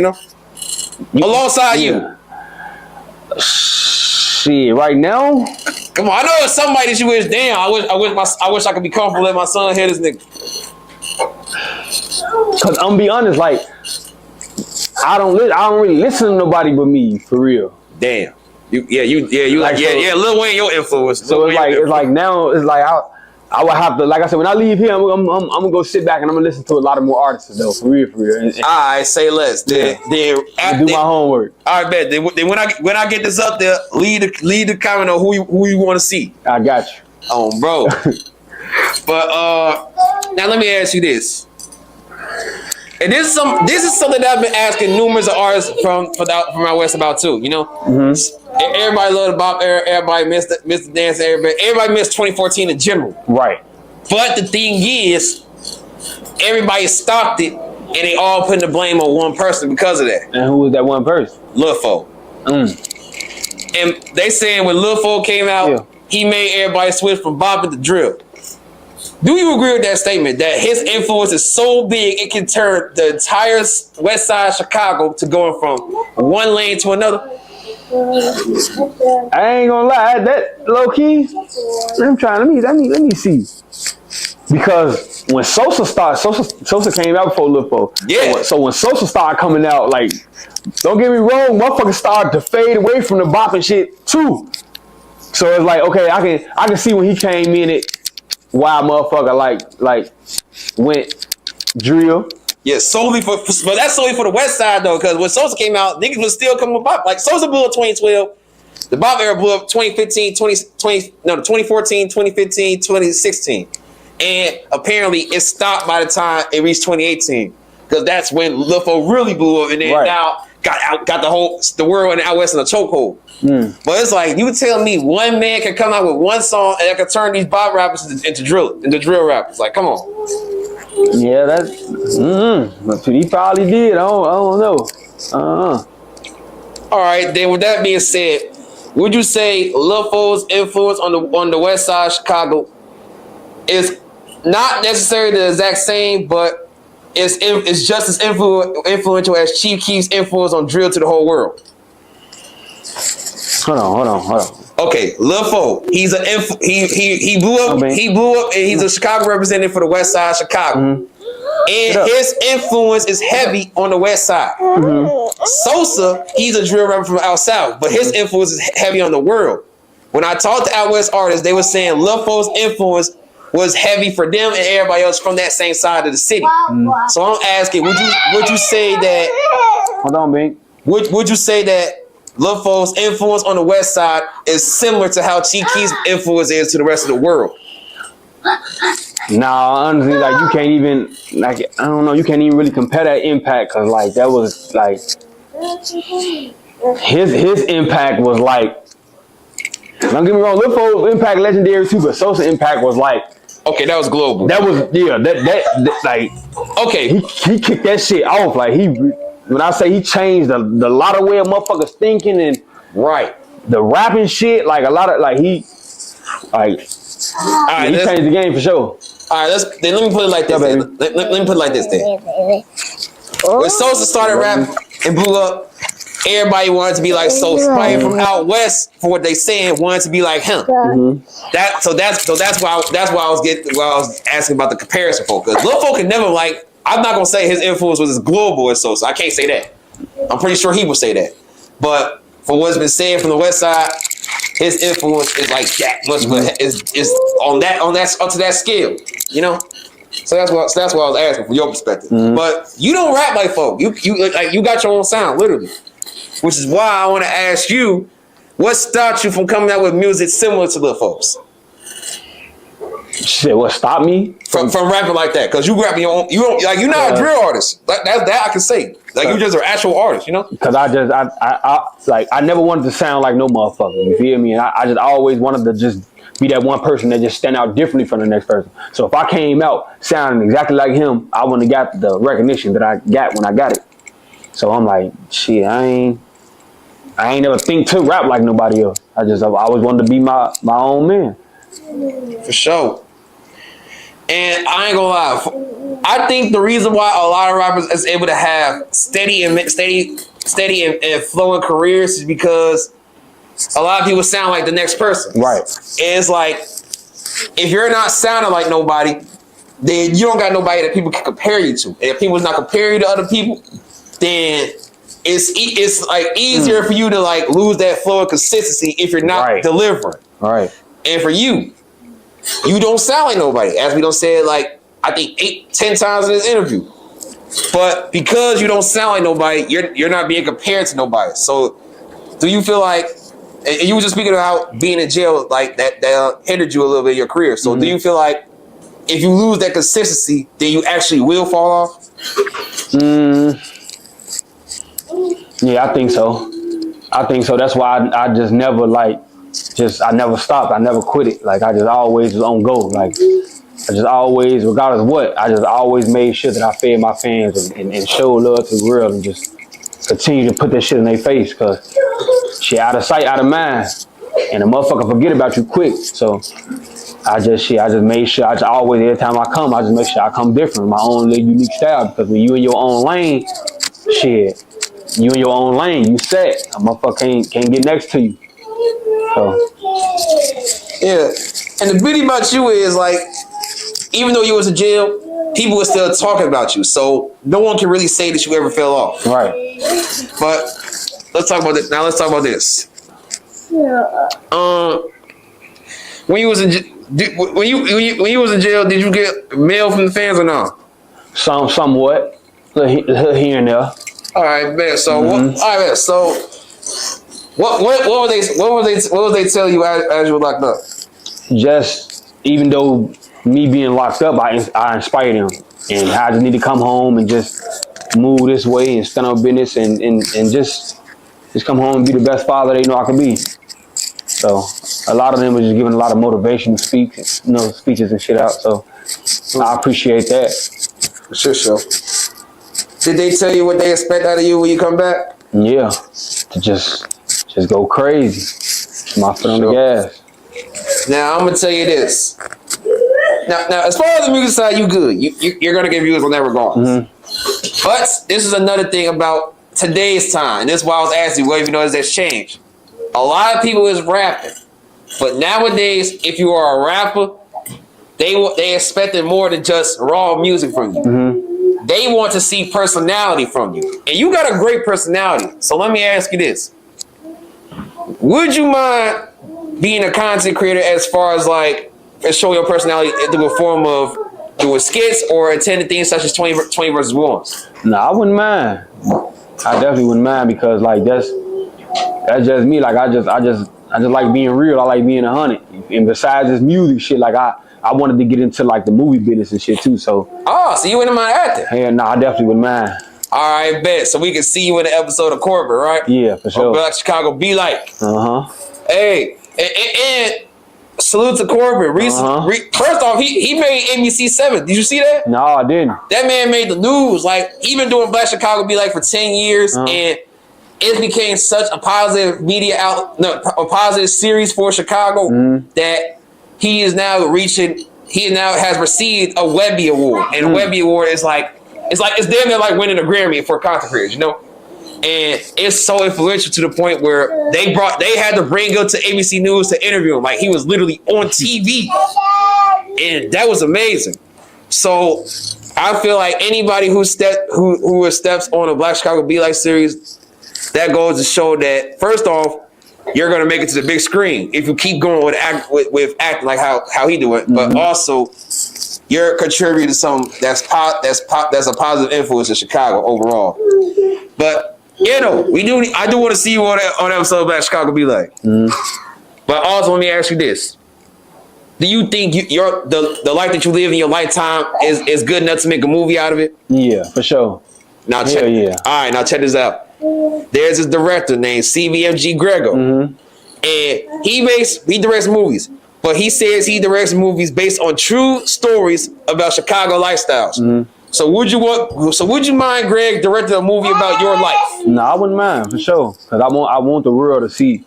Alongside you. Shit, right now. Come on, I know it's somebody that you wish. Damn, I wish I could be comfortable letting my son hear this nigga. Cause I'm gonna be honest, like I don't really listen to nobody but me, for real. Damn. You Lil Wayne your influence. So it's like now I would have to, like I said, when I leave here, I'm gonna go sit back and I'm gonna listen to a lot of more artists though, for real. I say less. Then do my homework. All right, bet. Then when I get this up there, leave the comment on who you want to see. I got you. Bro. But now let me ask you this. And this is something that I've been asking numerous artists from out west about too. Everybody loved the bop era. Everybody missed the dance. Everybody missed 2014 in general. Right. But the thing is, everybody stopped it, and they all putting the blame on one person because of that. And who was that one person? Lil Foe. And they saying when Lil Foe came out, he made everybody switch from bopping to drill. Do you agree with that statement that his influence is so big it can turn the entire west side of Chicago to going from one lane to another? I ain't gonna lie, that low key. Let me see. Because when Sosa came out before Lil Foe. Yeah. So when Sosa started coming out, like, don't get me wrong, motherfuckers started to fade away from the bop and shit too. So it's like, okay, I can see when he came in it. Why motherfucker like went drill? Yeah, but that's solely for the west side though, because when Sosa came out, niggas was still coming with bop. Like Sosa blew up 2012, the bop era blew up 2014, 2015, 2016, and apparently it stopped by the time it reached 2018, because that's when Lil Foe really blew up, and then now got the world and out west in a chokehold. But it's like, you tell me one man can come out with one song and that can turn these bop rappers into drill rappers. Like, come on. Yeah, that's he probably did. I don't know. All right, then with that being said, would you say Lil Foe's influence on the west side of Chicago is not necessarily the exact same, but it's just as influential as Chief Keef's influence on drill to the whole world? Hold on. Okay, Lil Foe, he blew up. He blew up, and he's a Chicago representative for the West Side of Chicago. And his influence is heavy on the West Side. Sosa, he's a drill rapper from out south, but his influence is heavy on the world. When I talked to out west artists, they were saying Lil Foe's influence was heavy for them and everybody else from that same side of the city. So I'm asking, would you say that? Hold on, Bink. Would you say that Lil Foe's influence on the west side is similar to how Chief Keef's influence is to the rest of the world? Nah, honestly, like, you can't even, like, I don't know, you can't even really compare that impact, because, like, that was, like, his impact was, like, don't get me wrong, Lil Foe's impact legendary too, but Sosa impact was, like, Okay, that was global. That was that like Okay. he kicked that shit off. Like when I say he changed the lot of way of motherfuckers thinking and Right. the rapping shit, like a lot of like he changed the game for sure. All right, let me put it like this. Yeah, let me put it like this then. When Sosa started rapping and blew up, everybody wanted to be like Sosa. Probably from out west, for what they saying, wanted to be like him. That's why I was asking about the comparison folk. Because Lil Folk could never like. I'm not gonna say his influence was as global as Sosa. I can't say that. I'm pretty sure he would say that. But for what's been said from the west side, his influence is like that much, but is on that up to that scale, you know. So that's what I was asking from your perspective. But you don't rap like folk. You got your own sound, literally. Which is why I want to ask you, what stopped you from coming out with music similar to Lil Folks? Shit, what stopped me from rapping like that? Because you rapping your own. You don't like. You're not a drill artist. That I can say. Like you just an actual artist, you know. Because I never wanted to sound like no motherfucker. You feel me? And I just always wanted to just be that one person that just stand out differently from the next person. So if I came out sounding exactly like him, I wouldn't have got the recognition that I got when I got it. So I'm like, shit, I ain't never think to rap like nobody else. I always wanted to be my own man. For sure. And I ain't gonna lie, I think the reason why a lot of rappers is able to have steady and flowing careers is because a lot of people sound like the next person. Right. And it's like, if you're not sounding like nobody, then you don't got nobody that people can compare you to. And if people's not comparing you to other people, then it's like easier for you to like lose that flow of consistency if you're not delivering. Right. And for you don't sound like nobody, as we don't say it like I think 8-10 times in this interview. But because you don't sound like nobody, you're not being compared to nobody. So do you feel like, and you were just speaking about being in jail, like that hindered you a little bit in your career. So do you feel like if you lose that consistency, then you actually will fall off? Yeah, I think so. That's why I just never I never stopped. I never quit it. Like I just always was on go. Like I just always, regardless of what, I just always made sure that I fed my fans and showed love to the world and just continue to put that shit in their face. Cause shit, out of sight, out of mind, and a motherfucker forget about you quick. So I just made sure. I just always, every time I come, I just make sure I come different, my own little unique style. Because when you in your own lane, shit, you in your own lane, you set. A motherfucker can't get next to you. So yeah, and the beauty about you is like, even though you was in jail, people were still talking about you. So no one can really say that you ever fell off. Right. But let's talk about this. Now let's talk about this. When you was in jail, did you get mail from the fans or no? Somewhat, here and there. All right, man. So what would they tell you as you were locked up? Just even though me being locked up, I inspired them, and I just need to come home and just move this way and stand on business and just come home and be the best father they know I can be. So a lot of them were just giving a lot of motivational speeches and shit out. So I appreciate that. For sure. Did they tell you what they expect out of you when you come back? Yeah, to just go crazy. My foot on the gas. Now I'm gonna tell you this. Now, as far as the music side, you good. You're gonna get views on that regardless. But this is another thing about today's time, and this is why I was asking you, what you notice that's changed. A lot of people is rapping, but nowadays, if you are a rapper, they expected more than just raw music from you. They want to see personality from you, and you got a great personality. So let me ask you this: would you mind being a content creator as far as like showing your personality through a form of doing skits or attending things such as 20 versus 1s? No, I wouldn't mind. I definitely wouldn't mind because like that's just me. Like I just like being real. I like being 100. And besides this music shit, like I wanted to get into like the movie business and shit too. So so you wouldn't mind acting? Yeah, no, I definitely wouldn't mind. All right, bet. So we can see you in the episode of Corporate, right? Yeah, for sure. Black Chicago be like. Uh-huh. Hey, and Salute to Corbin. First off, he made ABC 7. Did you see that? No, I didn't. That man made the news. Like, he been doing Black Chicago Be Like for 10 years, and it became such a positive a positive series for Chicago that he is now has received a Webby Award. And a Webby Award is it's damn near like winning a Grammy for content creators, you know? And it's so influential to the point where they had to bring him to ABC News to interview him. Like, he was literally on TV. And that was amazing. So I feel like anybody who steps on a Black Chicago Be Like series, that goes to show that, first off, you're gonna make it to the big screen if you keep going with acting like how he do it. But also, you're contributing to something that's a positive influence in Chicago overall. But I do want to see you on episode of Black Chicago Be Like. But also, let me ask you this: do you think the life that you live in your lifetime is good enough to make a movie out of it? Yeah, for sure. Now check. Yeah. All right, now check this out. There's this director named CVMG Grego, and he directs movies, but he says he directs movies based on true stories about Chicago lifestyles. So would you mind, Greg, directing a movie about your life? No, I wouldn't mind, for sure, because I want the world to see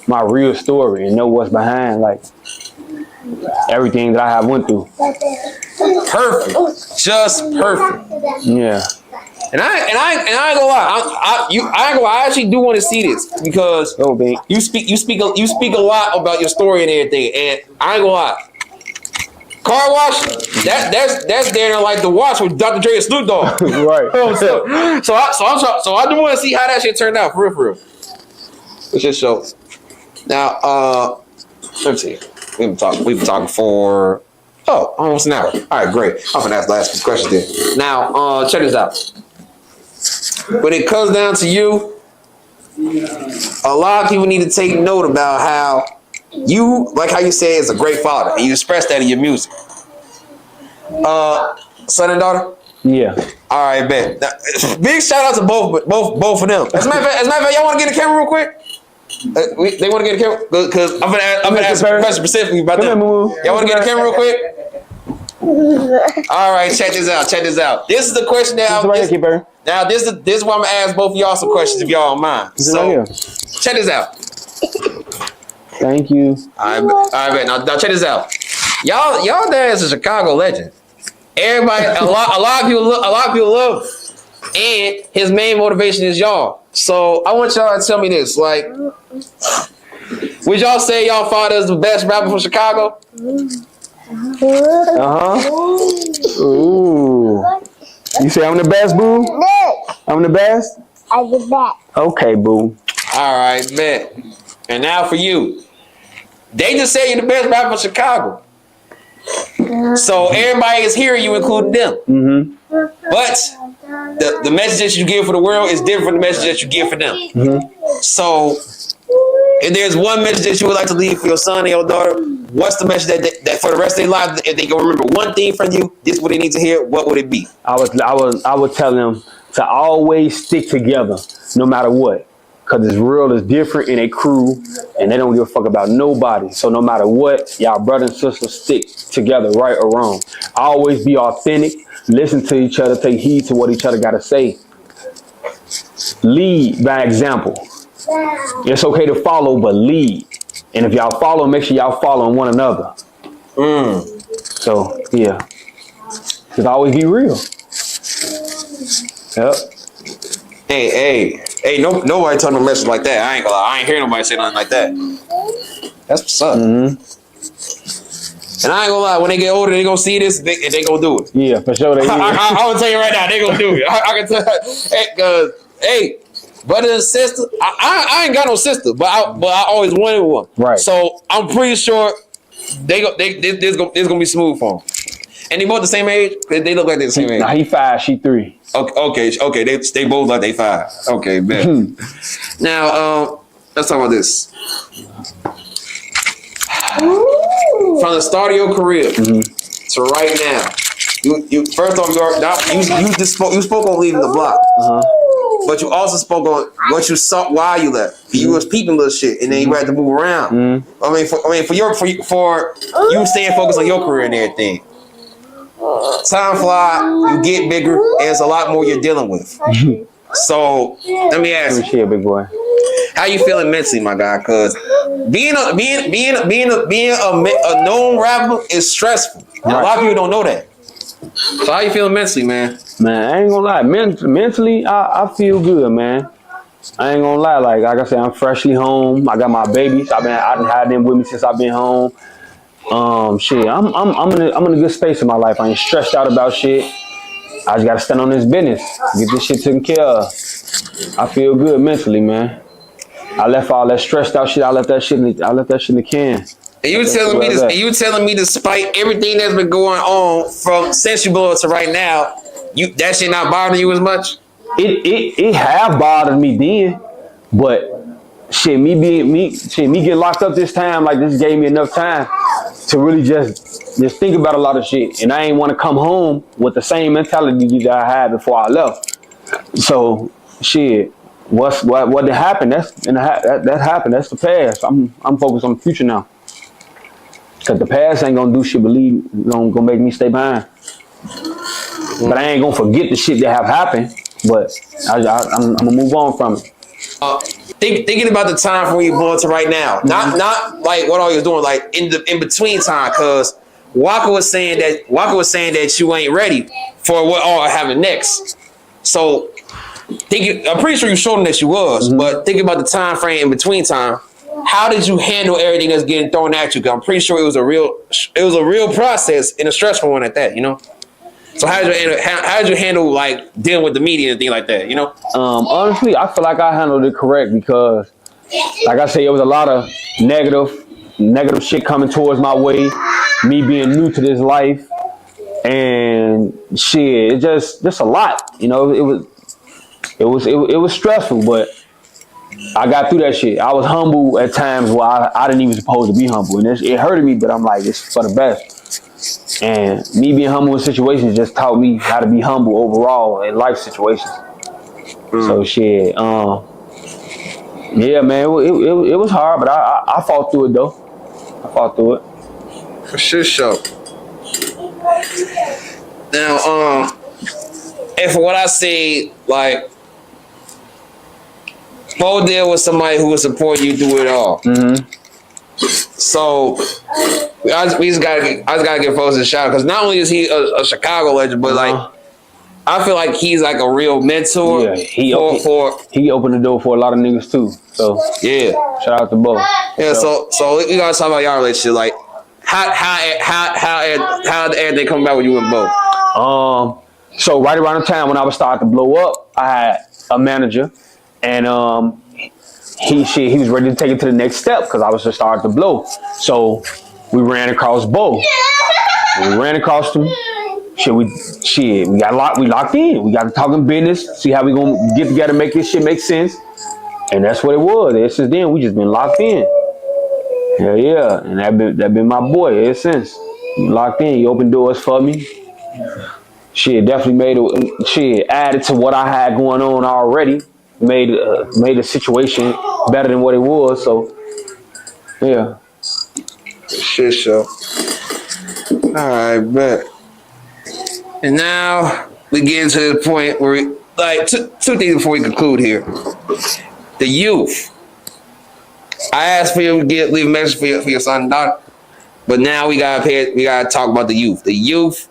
my real story and know what's behind like everything that I have went through. Perfect, just perfect. Yeah. And I ain't gonna lie. I actually do want to see this because you speak a lot about your story and everything. And I ain't gonna lie. Car wash, that's there like the watch with Dr. Dre and Snoop Dogg. Right. so I do want to see how that shit turned out for real. Let's just show. Now, let me see. We've been talking for almost an hour. All right, great. I'm gonna ask the last question then. Now, check this out. When it comes down to you, a lot of people need to take note about how you say is a great father, and you express that in your music. Son and daughter? Yeah. All right, bet. Now, big shout out to both of them. As a matter of fact, y'all want to get a camera real quick? They want to get a camera because I'm gonna ask a question specifically about them. Y'all want to get a camera real quick? All right, check this out. This is the question that Now, this is why I'm gonna ask both of y'all some questions if y'all don't mind. So, check this out. Thank you. All right, now check this out. Y'all dad is a Chicago legend. Everybody, a lot of people love him. And his main motivation is y'all. So I want y'all to tell me this. Like, would y'all say y'all father is the best rapper from Chicago? Ooh. You say I'm the best, boo? I'm the best? I'm the best. Okay, boo. All right, bet. And now for you. They just say you're the best rapper from Chicago. So everybody is hearing you, including them. But the message that you give for the world is different from the message that you give for them. So if there's one message that you would like to leave for your son and your daughter, what's the message that for the rest of their lives, if they can remember one thing from you, this is what they need to hear, what would it be? I would tell them to always stick together, no matter what. Because this world is different in a crew, and they don't give a fuck about nobody. So no matter what, y'all brother and sister stick together, right or wrong. Always be authentic, listen to each other, take heed to what each other got to say. Lead by example. It's okay to follow, but lead. And if y'all follow, make sure y'all following one another. So, yeah. Just always be real. Yep. Hey, nobody told no message like that. I ain't gonna lie. I ain't hear nobody say nothing like that. That's what's up. And I ain't gonna lie, when they get older, they gonna see this, they gonna do it. Yeah, for sure. I'm gonna tell you right now, they gonna do it. I can tell. Hey, brother and sister, I ain't got no sister, but I always wanted one. Right. So I'm pretty sure this gonna be smooth for them. And they both the same age? They look like they're the same age. Nah, he 5, she 3. Okay. They both like they 5. Okay, man. Now, let's talk about this. From the start of your career to right now, you first off, you spoke on leaving the block. but you also spoke on what you saw while you left. You was peeping little shit, and then you had to move around. I mean, for you staying focused on your career and everything. Time fly, you get bigger, and it's a lot more you're dealing with. So let me ask you, big boy, how you feeling mentally, my guy? Because being a known rapper is stressful. And a lot of people don't know that. So how you feeling mentally, man? Man, I ain't gonna lie. Mentally, I feel good, man. I ain't gonna lie. Like I said, I'm freshly home. I got my babies. I done had them with me since I've been home. Shit, I'm in a good space in my life. I ain't stressed out about shit. I just gotta stand on this business, get this shit taken care of. I feel good mentally, man. I left all that stressed out shit. I left that shit in the can. And you telling me, despite everything that's been going on from since you blew up to right now, that shit not bothering you as much? It have bothered me then, but shit, me getting locked up this time, like this gave me enough time to really just think about a lot of shit. And I ain't want to come home with the same mentality that I had before I left. So shit, what did happen? That happened. That's the past. I'm focused on the future now. Cause the past ain't gonna do shit. Believe gonna make me stay behind. But I ain't gonna forget the shit that have happened. But I'm gonna move on from it. Thinking about the time from when you born to right now, not like what all you was doing, like in between time, cause Waka was saying that you ain't ready for what all happening next. So I'm pretty sure you showed him that you was, but thinking about the time frame in between time, how did you handle everything that's getting thrown at you? Cause I'm pretty sure it was a real process and a stressful one at that, you know. So how did you handle like dealing with the media and things like that, you know? Honestly, I feel like I handled it correct because, like I say, it was a lot of negative shit coming towards my way. Me being new to this life, and shit, it just a lot, you know. It was stressful, but I got through that shit. I was humble at times where I didn't even supposed to be humble, and it hurted me, but I'm like, it's for the best. And me being humble in situations just taught me how to be humble overall in life situations. So shit, yeah, man, it was hard, but I fought through it though. I fought through it. For sure. Now, and for what I see, like, Foe deal with somebody who will support you through it all. So I just gotta give Foe a shout out, because not only is he a Chicago legend, but like I feel like he's like a real mentor. Yeah, he opened the door for a lot of niggas too. So yeah, shout out to Bo. Yeah, so we gotta talk about y'all relationship. Like how did everything come about with you and Bo? So right around the time when I was starting to blow up, I had a manager, and he was ready to take it to the next step because I was just starting to blow. So we ran across Bo. We ran across him. We locked in. We got to talking business, see how we gonna get together, make this shit make sense. And that's what it was. Ever since then, we just been locked in. Yeah. And that been my boy ever since. He locked in. He opened doors for me. Shit, definitely added to what I had going on already. Made the situation better than what it was. So, yeah. Shit show. All right, bet. And now we get into the point where we, like, two things before we conclude here. The youth. I asked for you to leave a message for your son and daughter, but now we gotta talk about the youth. The youth,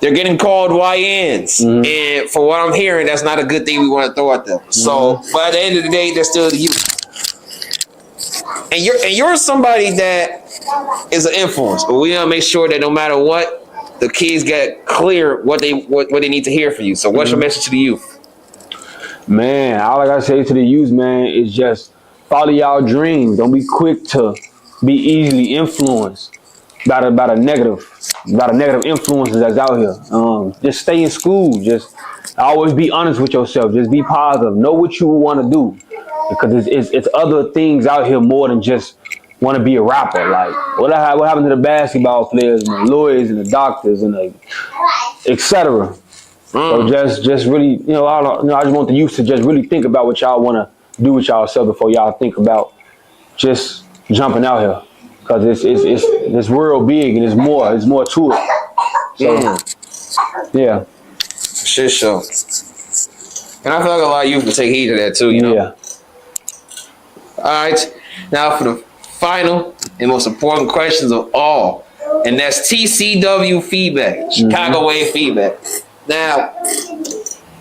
they're getting called YNs, and for what I'm hearing, that's not a good thing we want to throw at them. So, but at the end of the day, they're still the youth. And you're somebody that is an influence, but we gotta make sure that no matter what, the kids get clear what they need to hear from you. So what's your message to the youth? Man, all I gotta say to the youth, man, is just follow y'all dreams. Don't be quick to be easily influenced by the negative influences that's out here. Just stay in school. Just always be honest with yourself. Just be positive. Know what you want to do, because it's other things out here more than just want to be a rapper. Like what happened to the basketball players and the lawyers and the doctors and the etc. So just really, you know, I just want the youth to just really think about what y'all want to do with y'allself before y'all think about just jumping out here, because it's this world big and there's more to it. So yeah, Shit show. And I feel like a lot of youth can take heed to that too, you know? Yeah. All right. Now for the final and most important questions of all, and that's TCW feedback, Chicago Wave feedback. Now,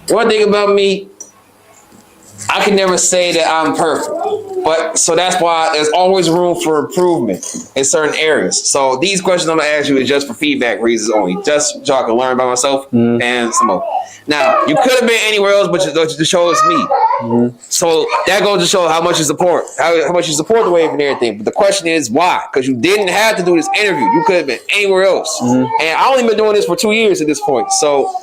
one thing about me, I can never say that I'm perfect, but so that's why there's always room for improvement in certain areas. So these questions I'm gonna ask you is just for feedback reasons only, just so I can learn about myself and some more. Now, you could have been anywhere else, but the show is me. So that goes to show how much you support, how much you support the wave and everything. But the question is why? Because you didn't have to do this interview. You could have been anywhere else. And I only been doing this for 2 years at this point. So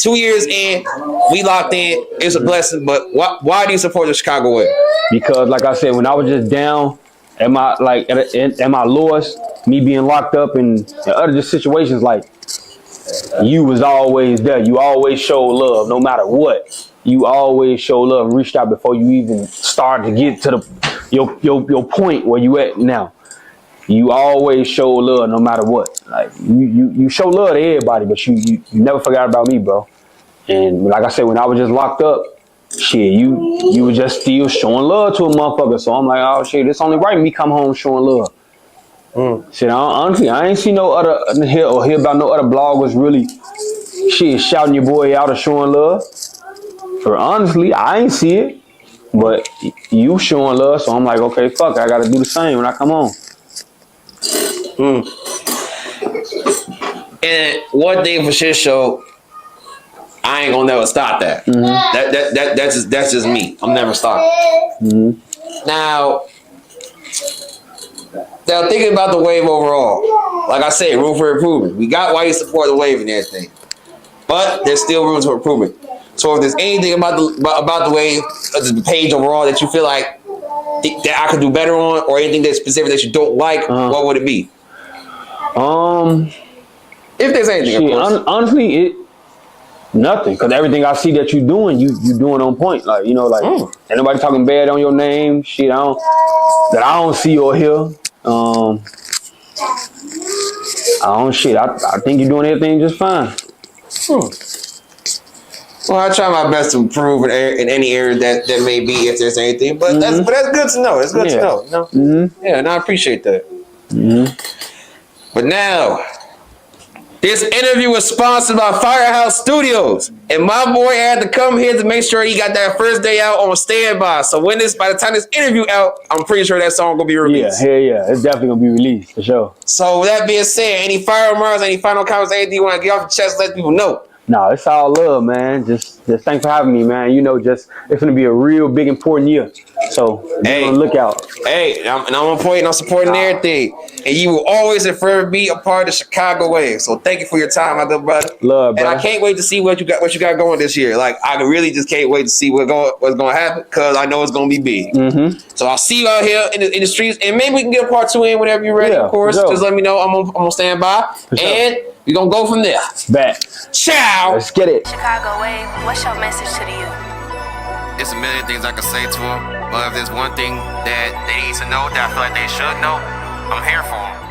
2 years in, we locked in. It's a blessing. But why do you support the Chicago Wave? Because like I said, when I was just down at my at my lowest, me being locked up and other just situations, like, you was always there. You always showed love, no matter what. You always showed love and reached out before you even started to get to your point where you at now. You always show love, no matter what. Like you show love to everybody, but you never forgot about me, bro. And like I said, when I was just locked up, shit, you were just still showing love to a motherfucker. So I'm like, oh shit, it's only right me come home showing love. Shit, honestly, I ain't see no other hear about no other bloggers really shit shouting your boy out or showing love. For honestly, I ain't see it, but you showing love, so I'm like, okay, fuck, I gotta do the same when I come on. And one thing for shit show, I ain't gonna never stop that. That's just me. I'm never stopping. Now thinking about the wave overall, like I said, room for improvement. We got why you support the wave and everything, but there's still room for improvement. So if there's anything about the wave, the page overall that you feel like that I could do better on, or anything that's specific that you don't like, what would it be? If there's anything, shit, of course. Honestly, nothing, because everything I see that you doing, you doing on point. Like, you know, like ain't nobody talking bad on your name. Shit, I don't see or hear. I think you're doing everything just fine. Well, I try my best to improve in any area that may be, if there's anything. But that's good to know. It's good to know. You know? Yeah, and I appreciate that. But now, this interview was sponsored by Firehouse Studios, and my boy had to come here to make sure he got that first day out on standby. So by the time this interview out, I'm pretty sure that song gonna be released. Yeah, it's definitely gonna be released for sure. So with that being said, any final remarks, any final comments, anything you want to get off your chest, let people know. No, it's all love, man. Just thanks for having me, man. You know, it's gonna be a real big important year. So be on the lookout. Hey, I'm on point and I'm supporting everything. And you will always and forever be a part of the Chicago Wave. So thank you for your time, my good brother. Love, bro. And I can't wait to see what you got going this year. Like, I really just can't wait to see what's gonna happen, because I know it's gonna be big. So I'll see you out here in the streets, and maybe we can get a part 2 in whenever you're ready. Of course, just let me know. I'm on standby, and we're gonna go from there. Back. Ciao. Let's get it. Chicago Wave, what's your message to the youth? There's a million things I could say to them, but if there's one thing that they need to know that I feel like they should know, I'm here for them.